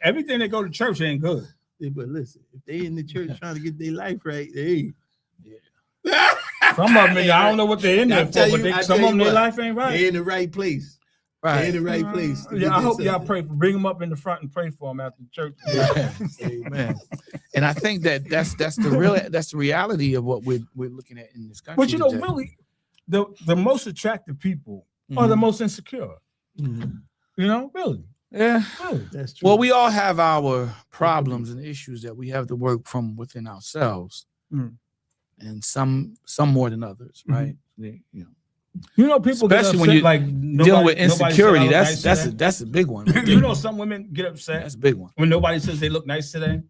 everything they go to church ain't good. Yeah, but listen, if they in the church trying to get their life right, they Some of them, I don't know what they're in there I for, tell but you- I some tell of them, you their what, life ain't right. they in the right place. They in Right. the right place. to Yeah, get I hope this y'all up. pray for bring them up in the front and pray for them after church. Amen. And I think that's the reality of what we're looking at in this country. But you know, today. really, the most attractive people are the Mhm. most insecure. Mhm. You know, really, Yeah. really. That's true. Well, we all have our problems and issues that we have to work from within ourselves, Mm. and some more than others, right? You know, people get Especially upset, when you're like dealing nobody- with nobody said I insecurity. look That's nice that's today. that's a big one. right You there. know, some women get upset That's a big one. when nobody says they look nice today.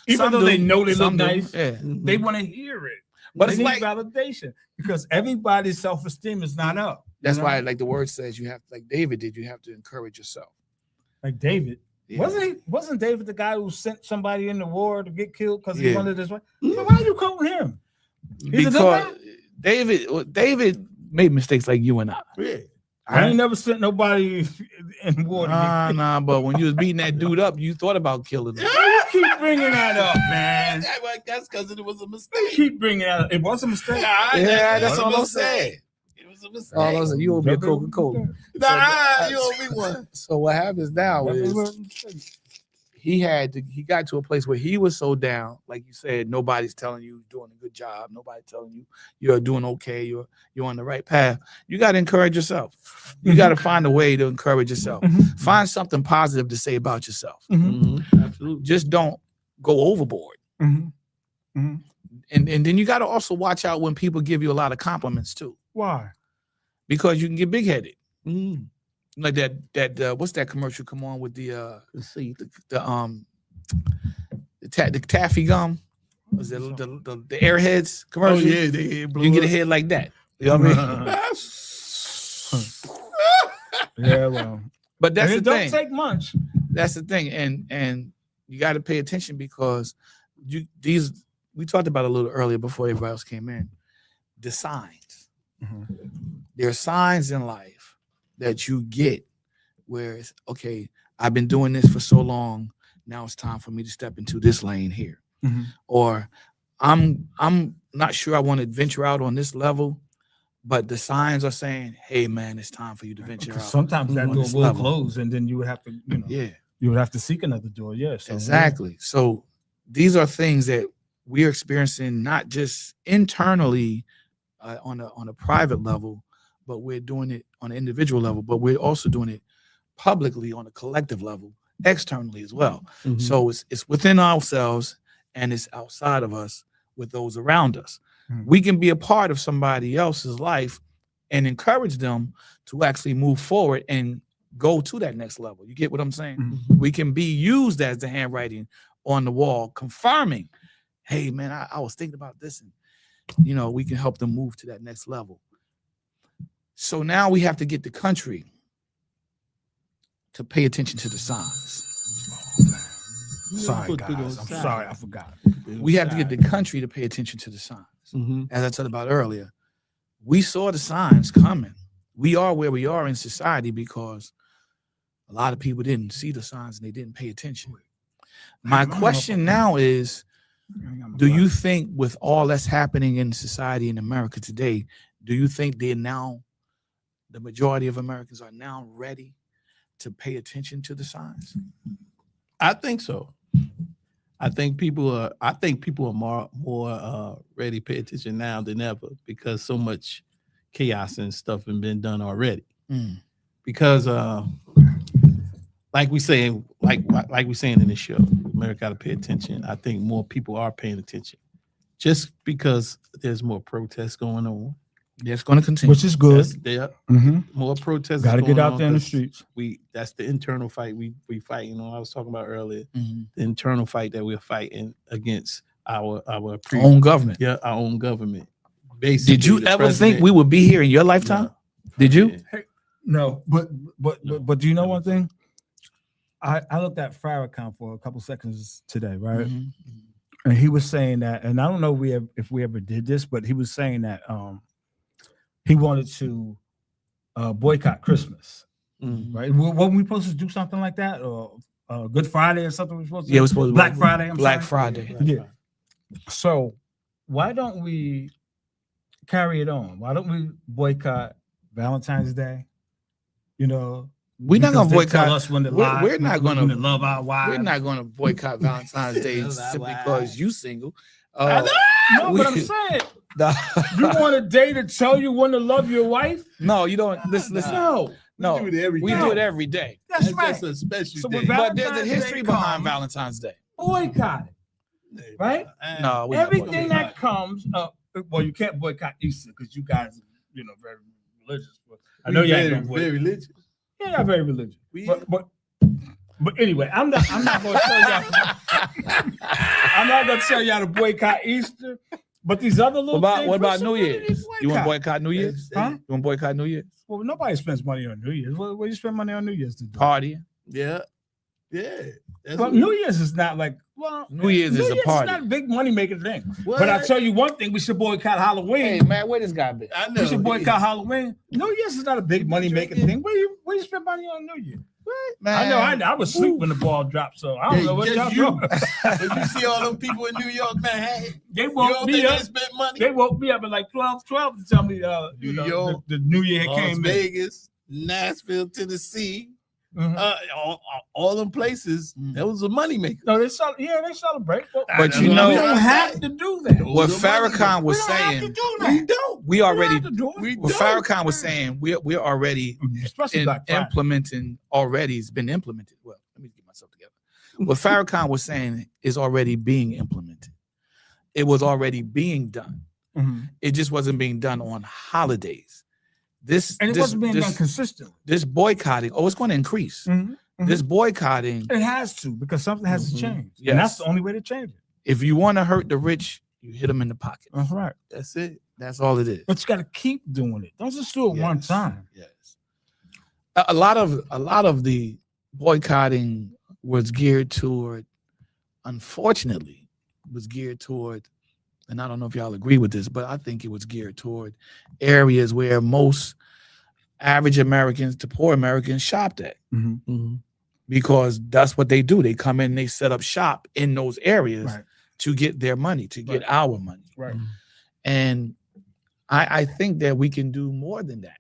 Even Some though do. they know they Some look do. nice, Yeah. they want to hear it. But They it's need like validation because everybody's self-esteem is not up. that's you know? why, like the word says, you have, like David did, you have to encourage yourself. Like David. Yeah. Wasn't David the guy who sent somebody in the war to get killed because he Yeah. wanted his wife? So why are you calling him? He's a good Because guy? David made mistakes like you and I. Yeah. I ain't never sent nobody in war to get killed. Nah, but when you was beating that dude up, you thought about killing him. Why you keep bringing that up, man? That's because it was a You mistake. keep bringing that up. It was a mistake. Yeah, that's It was all a I'm mistake. saying. It was a mistake. All I'm saying, you owe me a Coca-Cola. Nah, you owe me one. So what happens now is he got to a place where he was so down, like you said, nobody's telling you you're doing a good job, nobody telling you you're doing okay, you're on the right path. You got to encourage yourself. You got to find a way to encourage yourself. Find something positive to say about yourself. Absolutely. Just don't go overboard. And then you got to also watch out when people give you a lot of compliments too, Why? because you can get big-headed. Mm. Like that what's that commercial come on with the taffy gum? Was it the Airheads Oh commercial? yeah, they You can get a head like that. You know what I mean? Yeah, well. But that's And the it thing. don't take much. That's the thing, and you got to pay attention because we talked about it a little earlier before everybody else came in. The signs. There are signs in life that you get where it's okay. I've been doing this for so long. Now it's time for me to step into this lane here, or I'm not sure I want to venture out on this level, but the signs are saying, "Hey, man, it's time for you to venture out." Sometimes that on door this will level. close, and then you would have to, you would have to seek another door. Yes, Exactly. So these are things that we're experiencing not just internally on a private level, but we're doing it on an individual level, but we're also doing it publicly on a collective level, externally as well. So it's within ourselves and it's outside of us with those around us. We can be a part of somebody else's life and encourage them to actually move forward and go to that next level. You get what I'm saying? We can be used as the handwriting on the wall, confirming, hey, man, I was thinking about this. And, we can help them move to that next level. So now we have to get the country to pay attention to the signs. Sorry, guys. I'm sorry, I forgot. We have to get the country to pay attention to the signs. As I said about earlier, we saw the signs coming. We are where we are in society because a lot of people didn't see the signs and they didn't pay attention. My question now is, do you think with all that's happening in society in America today, do you think the majority of Americans are now ready to pay attention to the signs? I think so. I think people are more ready to pay attention now than ever because so much chaos and stuff has been done already. Because like we saying in this show, America got to pay attention. I think more people are paying attention just because there's more protests going on. It's going to continue, which is good. More protests. Got to get out there in the streets. That's the internal fight we fight. I was talking about earlier. The internal fight that we're fighting against our own government. Yeah, our own government. Basically, did you ever think we would be here in your lifetime? No. Did you? No, but do you know one thing? I looked at Farrakhan for a couple seconds today, right? And he was saying that, and I don't know if we ever did this, but he was saying that he wanted to boycott Christmas, right? Weren't we supposed to do something like that, or Good Friday or something? We're supposed to. Yeah, we're supposed to. Black Friday. Black Friday. Yeah. So why don't we carry it on? Why don't we boycott Valentine's Day? We're not gonna boycott us when we're not gonna love our wives. We're not gonna boycott Valentine's Day simply because you single. No, but I'm saying you want a day to tell you when to love your wife? No, you don't. Listen. No, we do it every day. That's right. That's a special day. But there's a history behind Valentine's Day. Boycott it, right? No, everything that comes up. Well, you can't boycott Easter because you guys, very religious. I know you're very religious. Yeah, very religious. But anyway, I'm not going to tell y'all. I'm not going to tell y'all to boycott Easter. But these other little things, What about we New should really Year's? You want to boycott. boycott New Year's? Huh? You want to boycott New Year's? Well, nobody spends money on New Year's. What do you spend money on New Year's to do? Party. Yeah. That's But what- New Year's is not like, well, New Year's is a party. It's not a big money making thing. What? But I tell you one thing, we should boycott Halloween. Hey man, where this guy been? I know. We should boycott Halloween. New Year's is not a big money making thing. Where you spend money on New Year? Man, I know I was asleep when the ball dropped, so I don't Hey, know what just y'all you. doing. But you see all them people in New York, man. Hey, They you woke don't me think they up. spend money? They woke me up at like 12 to tell me New York, the New Year had Las came in. Vegas, Nashville, Tennessee, Mhm. all them places. That was a money maker. No, they celebrate. But we you know- don't have to do that. what Those are money Farrakhan was we don't have to saying, do We that. don't. we already. We What don't. Farrakhan was saying, we're already Especially Black Friday. implementing. Already, it's been implemented. Well, let me get myself together. What Farrakhan was saying is already being implemented. It was already being done. Mhm. It just wasn't being done on holidays. This And it this, wasn't being this, done consistently. this boycotting. Oh, it's going to increase. Mhm. This boycotting. It has to, because something has to Mhm. change. Yes. And that's the only way to change it. If you want to hurt the rich, you hit them in the pocket. That's right. That's it. That's all it is. But you got to keep doing it. Don't just do it one Yes. time. Yes. A lot of the boycotting was geared toward, unfortunately, and I don't know if y'all agree with this, but I think it was geared toward areas where most average Americans to poor Americans shopped at, because that's what they do. They come in, they set up shop in those areas Right. to get their money, to get our money. Right. And I think that we can do more than that.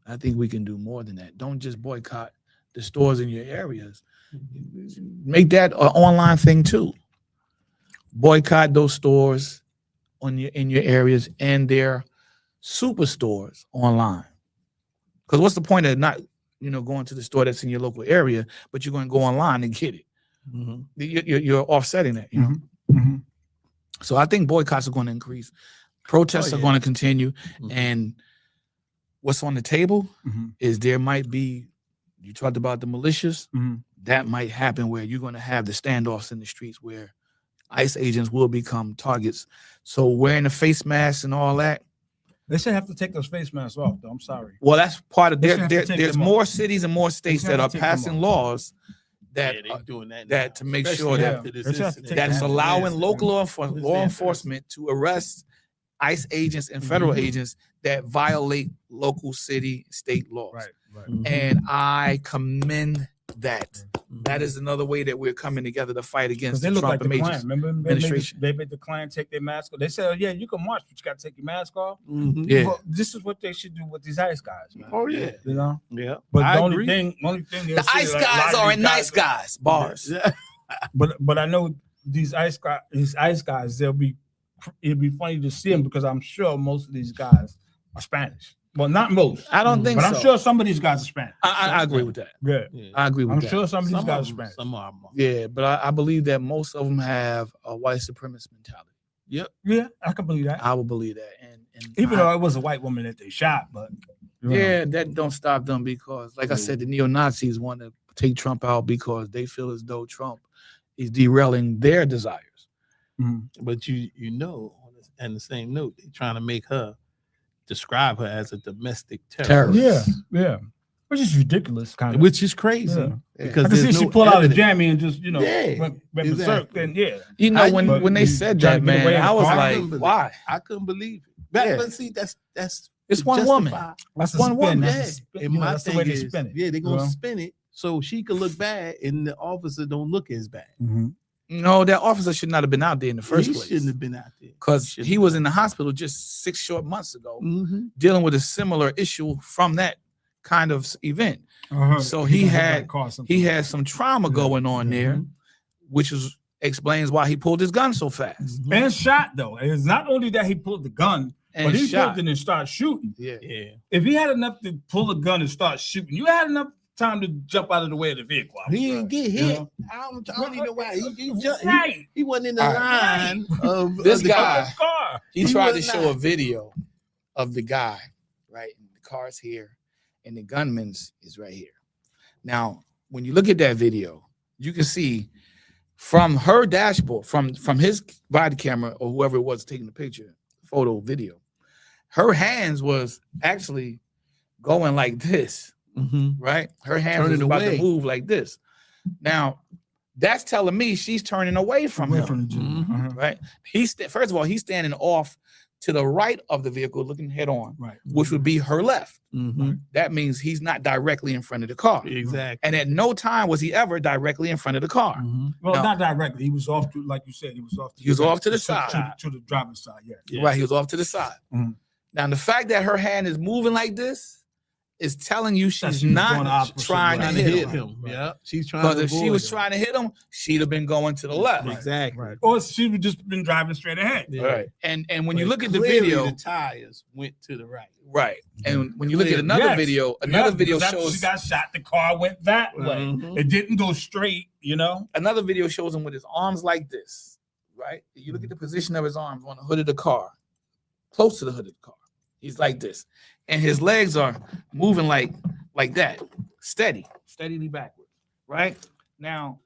I think we can do more than that. Don't just boycott the stores in your areas. Make that an online thing too. Boycott those stores in your areas and their superstores online. Because what's the point of not going to the store that's in your local area, but you're going to go online and get it? You're offsetting that. You know. Mhm. So I think boycotts are going to increase. Protests Oh, are yeah. going to continue. Mhm. And what's on the table Mhm. is there might be, you talked about the militias, Mhm. that might happen where you're going to have the standoffs in the streets where ICE agents will become targets. So wearing the face masks and all that, They should have to take those face masks off, though. I'm sorry. well, that's part of They should have to take there's them more off. cities and more states should that have are to take them passing off. laws that Yeah, they doing that. that now, to make especially sure that- after this They should have to incident. take that's them off. allowing local law Wednesday. enforcement to arrest ICE agents and federal Mhm. agents that violate local city state laws. Right. And I commend that. Mhm. That is another way that we're coming together to fight Because against they the look Trump like the client. administration. Remember, administration. they made the client take their mask off. They said, "Oh, yeah, you can march, but you got to take your mask off." Mhm. Yeah. Well, this is what they should do with these ICE guys, man. Oh yeah. You know. Yeah. But I the only agree. thing The they'll say, ICE like, a lot guys of are these nice guys. Bars. Yeah. But I know these ICE guys, it'll be funny to see them because I'm sure most of these guys are Spanish. Well, not most, I don't think but so. I'm sure some of these guys are Spanish. I agree with that. Yeah, Yeah. I agree with I'm that. sure some of these Some guys of are them, Spanish. some of them. Yeah, but I believe that most of them have a white supremacist mentality. Yeah, I can believe that. I would believe that. And Even though it was a white woman that they shot, but you know. yeah, that don't stop them because, like I said, the neo-Nazis want to take Trump out because they feel as though Trump is derailing their desires. Mhm. But you know, on the same note, they're trying to describe her as a domestic terrorist. Yeah, which is ridiculous, kind of. Which is crazy Yeah. because I can see there's she no pulled out a evidence. jammy and just Yeah, went berserk. exactly. Then yeah, You know, I- when they you said trying that, to get away man, in the I was car? like, why? I couldn't believe it. But, Yeah. but see, that's It's one woman. justified. that's a One spin. woman, That's, Yeah. a spin. And You know, my that's the thing way they is, spin it. yeah, they're gonna you know? spin it so she can look bad and the officer don't look as bad. Mhm. No, that officer should not have been out there in the first He place shouldn't have been out there because Shouldn't he have was been. in the hospital just 6 short months ago Mhm. dealing with a similar issue from that kind of event. Uh-huh. So He he gonna hit had- that car sometime. He had some trauma going on there, which explains why he pulled his gun so fast Mhm. and shot though. And it's not only that he pulled the gun, and but he shot. pulled it and started shooting. Yeah. Yeah, If he had enough to pull a gun and start shooting, you had enough time to jump out of the way of the vehicle. I he would didn't say, get you hit. know? I don't even know why Right. he wasn't in the All line of This of the guy- car. Car. He He tried to was show not. a video of the guy, right? And the car's here, and the gunman's is right here. Now, when you look at that video, you can see from her dashboard, from his body camera or whoever it was taking the picture, photo, video, her hands was actually going like this, right? Her hands Turning was about away. to move like this. Now, that's telling me she's turning away from Away him, from the Jew. Uh-huh. right? First of all, he's standing off to the right of the vehicle, looking head on, Right. which would be her left. Mm-hmm. That means he's not directly in front of the car. Exactly. And at no time was he ever directly in front of the car. Well, No. not directly. He was off to, like you said, he was off. He was off to the side. To the driver's side. Yeah. Yeah. Right, he was off to the side. Mhm. Now, the fact that her hand is moving like this is telling you she's she was going the not opposite trying way. to Trying to hit hit him. him. Yeah. She's trying Because to if she avoid was him. trying to hit him, she'd have been going to the left. Right. Exactly. Right. Or she would just been driving straight ahead. Yeah. Right. And when you But look at the clearly video, the tires went to the right. right. And when you look at Clearly. another Yes. video, Yeah, another video because after shows she got shot. The car went that way. Mhm. It didn't go straight. You know. another video shows him with his arms like this, right? You look at the position of his arms on the hood of the car, close to the hood of the car. He's like this, and his legs are moving like that, steadily backwards, right? Now,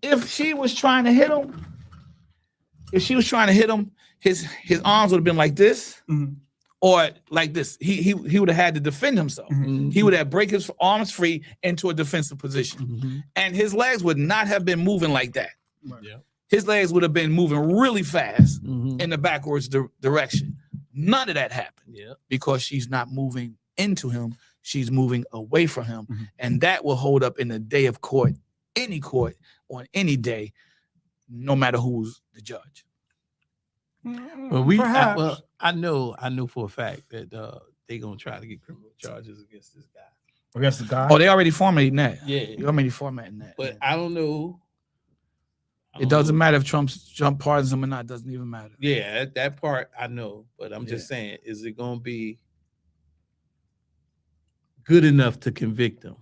if she was trying to hit him, his arms would have been like this Mhm. or like this. He would have had to defend himself. Mhm. He would have break his arms free into a defensive position, Mhm. and his legs would not have been moving like that. Right. Yeah. His legs would have been moving really fast Mhm. in the backwards direction. None of that happened Yeah. because she's not moving into him. She's moving away from him. Mhm. And that will hold up in the day of court, any court on any day, no matter who's the judge. Well, Perhaps. I know for a fact that they're gonna try to get criminal charges against this guy. Against the guy. Oh, they already formatting that. Yeah. They already formatting that. But I don't know. It doesn't matter if Trump pardons him or not. Doesn't even matter. Yeah, that part I know, but I'm just saying, is it gonna be good enough to convict him?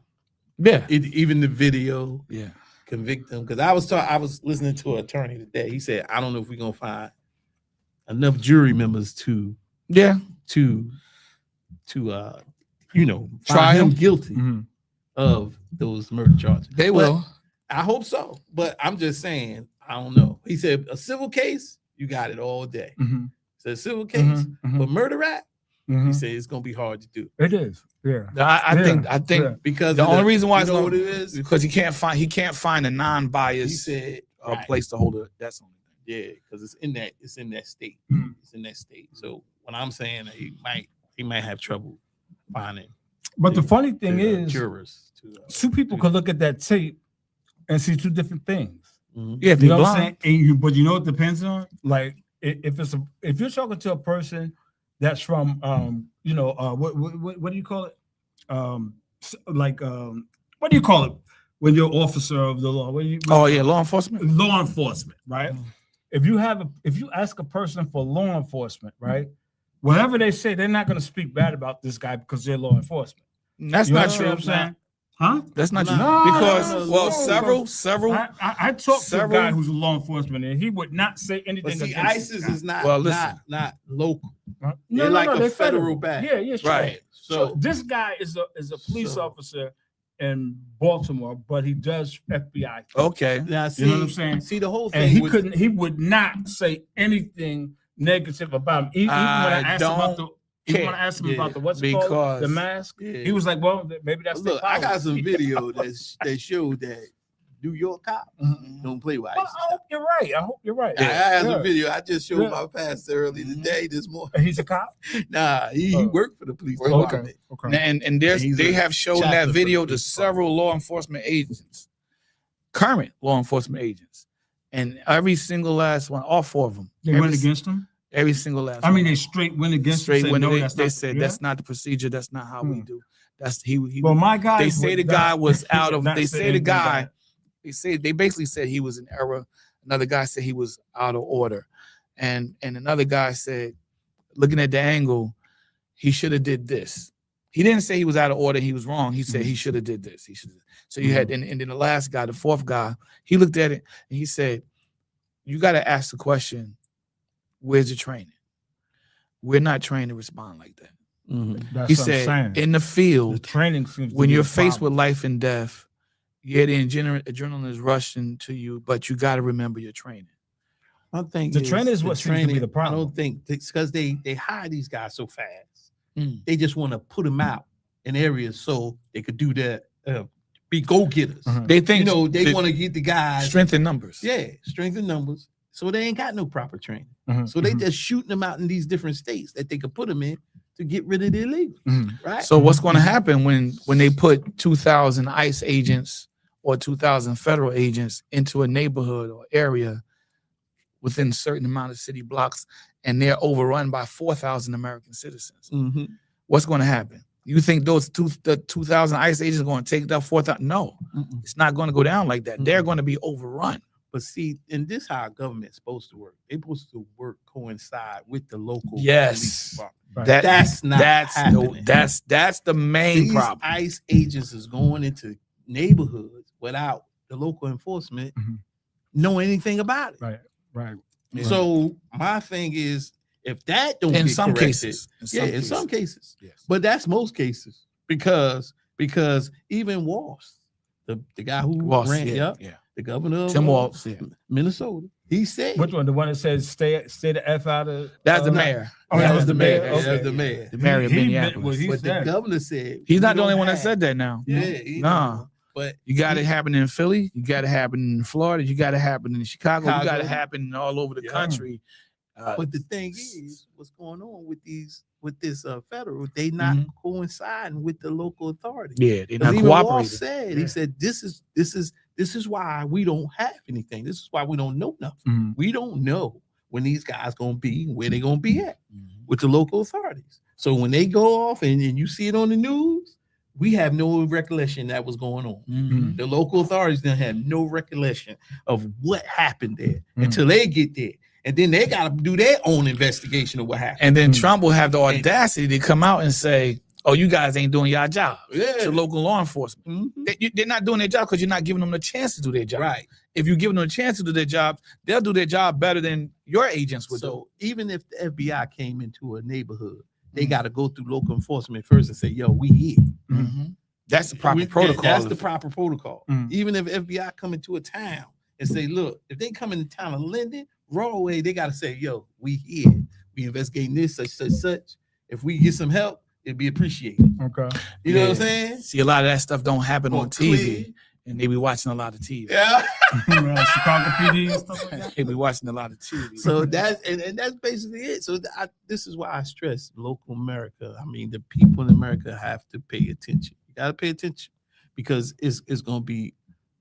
Yeah. Even the video Yeah. convict him? Because I was listening to an attorney today. He said, I don't know if we're gonna find enough jury members to Yeah. try Try him him. guilty Mhm. of those murder charges. They But will. I hope so, but I'm just saying, I don't know. He said a civil case, you got it all day. Mhm. So a civil case, Mhm. Mhm. but murder rap, he Mhm. said it's gonna be hard to do It is. Yeah. I Yeah. think Yeah. because the of only reason why you it's know gonna- what it is. because he can't find a He non-biased said, right, place to hold it. That's the only thing. yeah, because it's in that state. Mhm. It's in that state. So when I'm saying that he might have trouble finding But the funny thing the, is, jurors to two people could look at that tape and see two different things. Yeah, if You you're know what I'm blind. saying? But you know what depends on? Like if you're talking to a person that's from what do you call it? What do you call it when you're officer of the law? Oh yeah, law enforcement. Law enforcement, right? Mm. If you ask a person for law enforcement, right? Whatever they say, they're not going to speak bad about this guy because they're law enforcement. That's You not understand true. what I'm saying? Huh? That's not true. No, Because no, several. I talked to a Several- guy who's a law enforcement, and he would not say anything. But see, against ISIS this guy. is not Well, listen. not local. Huh? They're like a they're federal bag. Yeah, yeah, sure. Right. So So this guy is a police So- officer in Baltimore, but he does FBI. Okay. now see, You know what I'm saying? See the whole thing. And with- he would not say anything negative about him. Even when I I asked him about don't even when care. I asked him Yeah, about the what's it called? because- The mask. Yeah. He was like, well, maybe that's their Look, I got some policy. video that showed that New York cops Mhm. don't play with Well, ISIS. I hope you're right. I hope you're right. I have Yeah. a video. I just showed Yeah. my pastor early Mhm. today this morning. He's a cop. Nah, he Oh. worked for the police Okay. department. Okay. And He's they a have shown chaplain that for video the to police several law enforcement agents, current law enforcement agents, and every single last one, all four of them, They went against him. every single last. I mean, one. they straight went against straight him. when Said, no, they, that's they not- said yeah. that's not the procedure. That's not how we Hmm. do. That's he. Well, my guy. They say the guy was out of. not They say say the anything guy. bad. They basically said he was in error. Another guy said he was out of order, and another guy said, looking at the angle, he should have did this. He didn't say he was out of order. He was wrong. He said he should have did this. He should. So you had, and then the last guy, the fourth guy, he looked at it and he said, "You got to ask the question, where's the training? We're not trained to respond like that." Mhm. That's He what I'm said, saying. "In the The field, training seems to when be you're a faced with problem. life and death, Yeah, the adrenaline is rushing to you, but you got to remember your training. I think The training is what seems to be the I problem. don't think it's because they hire these guys so fast. Mm. They just want to put them out in areas so they could do that. Be go getters. They think They want to get the guys strength in numbers. Yeah, strength in numbers. So they ain't got no proper training. Mhm, So they mhm. just shooting them out in these different states that they could put them in to get rid of the illegals, Mhm. right? So what's going to happen when they put 2,000 ICE agents or 2,000 federal agents into a neighborhood or area within a certain amount of city blocks, and they're overrun by 4,000 American citizens? Mhm. What's going to happen? You think the 2,000 ICE agents are going to take that 4,000? No, Mm-mm. it's not going to go down like that. They're Mm-mm. going to be overrun. But see, and this how our government's supposed to work. They're supposed to work coincide with the local Yes. police department. Right. That's not happening. That's the main These problem. ICE agents is going into neighborhoods without the local enforcement Mhm. know anything about it. Right. Yeah. So my thing is, if that don't in get some corrected, cases, in some cases, yes. but that's most cases because even Walsh, the guy who Walsh, ran, yeah, yeah, the governor of Tim Walsh, yeah. Minnesota, he said Which one? The one that says stay the F out of. That's the mayor. Oh, that that was the mayor. Okay. That was the mayor. The mayor of He- he Minneapolis. well, he But the said- governor said He's we not the only don't one that have- said that now. Yeah, he Nah. don't. But You got it happening in Philly. You got it happening in Florida. You got it happening in Chicago. You got Chicago. it happening all over the Yeah. country. But the thing is, what's going on with this federal? They not Mhm. coinciding with the local authority. yeah, they're 'Cause not even Walsh cooperating. said, Yeah. he said, this is why we don't have anything. This is why we don't know nothing. Mhm. We don't know when these guys gonna be, where they gonna be at Mhm. with the local authorities. So when they go off and you see it on the news, we have no recollection that was going on. Mhm. The local authorities don't have no recollection of what happened there Mhm. until they get there. And then they got to do their own investigation of what happened. And then Mhm. Trump will have the audacity to come out and say, "Oh, you guys ain't doing your job." Yeah. To local law enforcement, Mhm. they're not doing their job because you're not giving them the chance to do their job. Right. If you give them a chance to do their job, they'll do their job better than your agents would do. So even if the FBI came into a neighborhood, they Mhm. got to go through local enforcement first and say, "Yo, we here." Mhm. That's the proper We- protocol. That's the proper protocol. Mhm. Even if FBI come into a town and say, "Look, if they come in the town of Linden, Rawway, they got to say, "Yo, we here. We investigating this, such. If we get some help, it'd be appreciated." Okay. You know what I'm Yeah. saying? See, a lot of that stuff don't happen on Clear. TV, and they be watching a lot of TV. Yeah. Chicago PD and stuff like that. They be watching a lot of TV. So that's and that's basically it. So this is why I stress local America. I mean, the people in America have to pay attention. You got to pay attention because it's going to be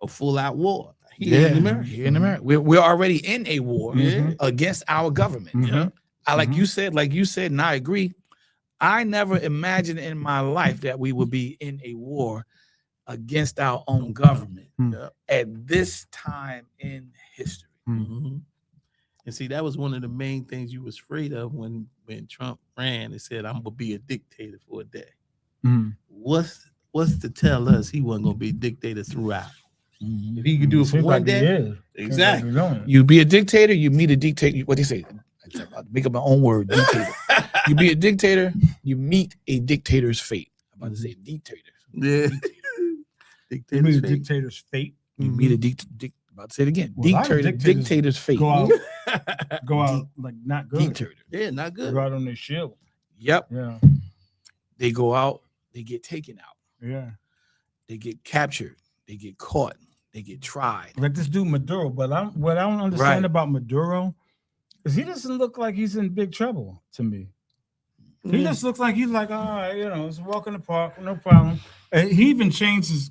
a full out war here in America. Here in America, we're already in a war Yeah. against our government. Mhm. Yeah. I like Mhm. you said, and I agree. I never imagined in my life that we would be in a war against our own government Yeah. at this time in history. Mhm. And see, that was one of the main things you was afraid of when Trump ran and said, "I'm gonna be a dictator for a day." Mhm. What's to tell us he wasn't gonna be a dictator throughout? If he could do it for Seems one like he day, is. exactly. Seems like he's doing it. You be a dictator, you meet a dictator. What they say? I'm about to make up my own word. Dictator. You be a dictator, you meet a dictator's fate. I'm about to say dictator. Yeah. You mean Dictator's the fate. dictator's fate? You meet a about to say it again. Well, a lot of Dictator's fate. Go out, go out like not good. Dictator. Yeah, not good. Go out on their shield. Yep. Yeah. They go out, they get taken out, Yeah. they get captured, they get caught, they get tried. Like this dude Maduro, but what I don't understand Right. about Maduro is he doesn't look like he's in big trouble to me. He just looks like he's like, all right, it's a walk in the park, no problem. And he even changed his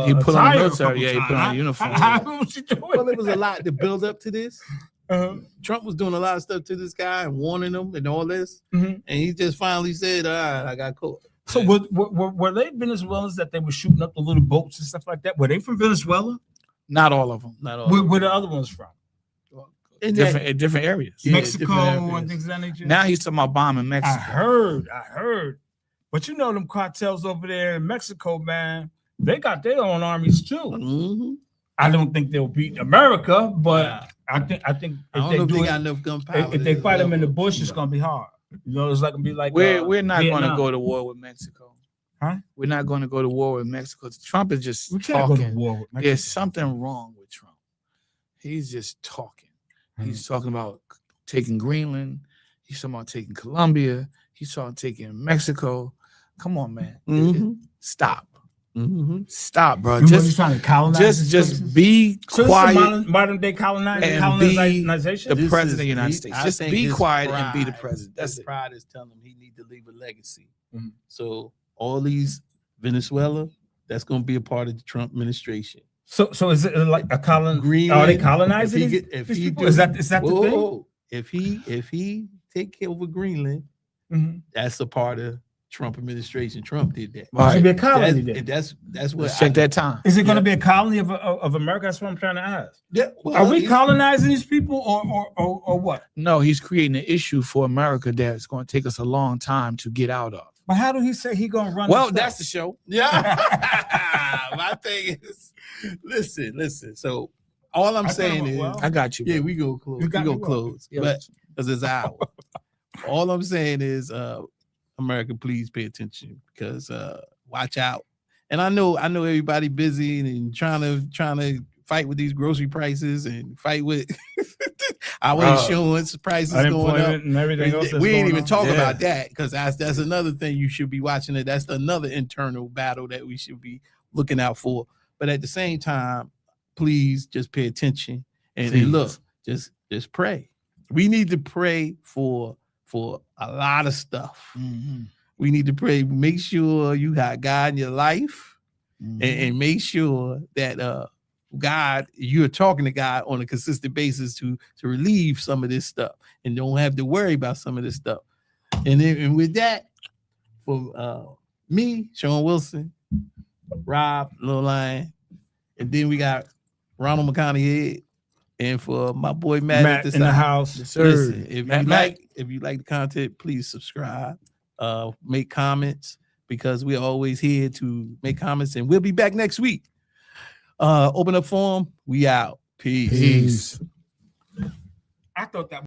He put on a attire military, couple yeah, he put on a times. uniform. How was he doing? Well, there was a lot to build up to this. Uh-huh. Trump was doing a lot of stuff to this guy and warning him and all this. Mhm. And he just finally said, "All right, I got caught." So were they Venezuelans that they were shooting up the little boats and stuff like that? Were they from Venezuela? Not all of them. Not all. Where the other ones from? In In different areas. Yeah, Mexico different and areas. things of that nature. Now he's talking about bombing I Mexico. heard. But you know them cartels over there in Mexico, man. They got their own armies too. Mhm. I don't think they'll beat America, but Nah. I think I if don't they know if do they it, got enough gunpowder. if they to fight them in the level. bush, it's gonna be hard. It's like gonna be like We're not going to Vietnam. go to war with Mexico. Huh? We're not going to go to war with Mexico. Trump is just We can't go to talking. war with Mexico. There's something wrong with Trump. He's just talking. He's talking about taking Greenland. He's talking about taking Colombia. He's talking about taking Mexico. Come on, man. Mhm. Stop. Mhm. Stop, bro. You know, he's Just trying to colonize these places? be So quiet. this is modern day colonization. and be colonization? the This president is- of the United he- States. I Just think be his quiet and be the pride- president. That's his it. pride is telling him he need to leave a legacy. Mhm. So all these Venezuela, that's going to be a part of the Trump administration. So is it like a colon? Greenland, Are they colonizing if he these, get- if these he people? do- Is that the thing? Whoa, if he take over Greenland, Mhm. that's a part of Trump administration. Trump did that. It should be a That's, colony then. that's what Let's check that time. Is it going to Yeah. be a colony of America? That's what I'm trying to ask. Yeah, well, Are we he's- colonizing these people or what? No, he's creating an issue for America that's going to take us a long time to get out of. But how do he say he going to run? Well, this that's the stuff? show. Yeah. My thing is, listen. So all I'm I thought it saying went is, well. I got you. yeah, bro. we go close. You We got go me well. close, Yeah, but because it's hour. All I'm saying is, America, please pay attention because watch out. And I know everybody busy and trying to fight with these grocery prices and fight with our insurance prices going up. Unemployment and everything else. We ain't even talk Yeah. about that because that's another thing you should be watching. It. That's another internal battle that we should be looking out for. But at the same time, please just pay attention and look, just pray. We need to pray for a lot of stuff. Mhm. We need to pray. Make sure you got God in your life, Mhm. and make sure that God, you're talking to God on a consistent basis to relieve some of this stuff, and don't have to worry about some of this stuff. And with that, for me, Sean Wilson, Rob, Lil Lion, and then we got Ronald McConaughey, and for my boy Matt, Matt at in the house. Yes, sir. Listen, if Matt. you like the content, please subscribe, make comments because we're always here to make comments, and we'll be back next week. Open up forum. We out. Peace. Peace. I thought that.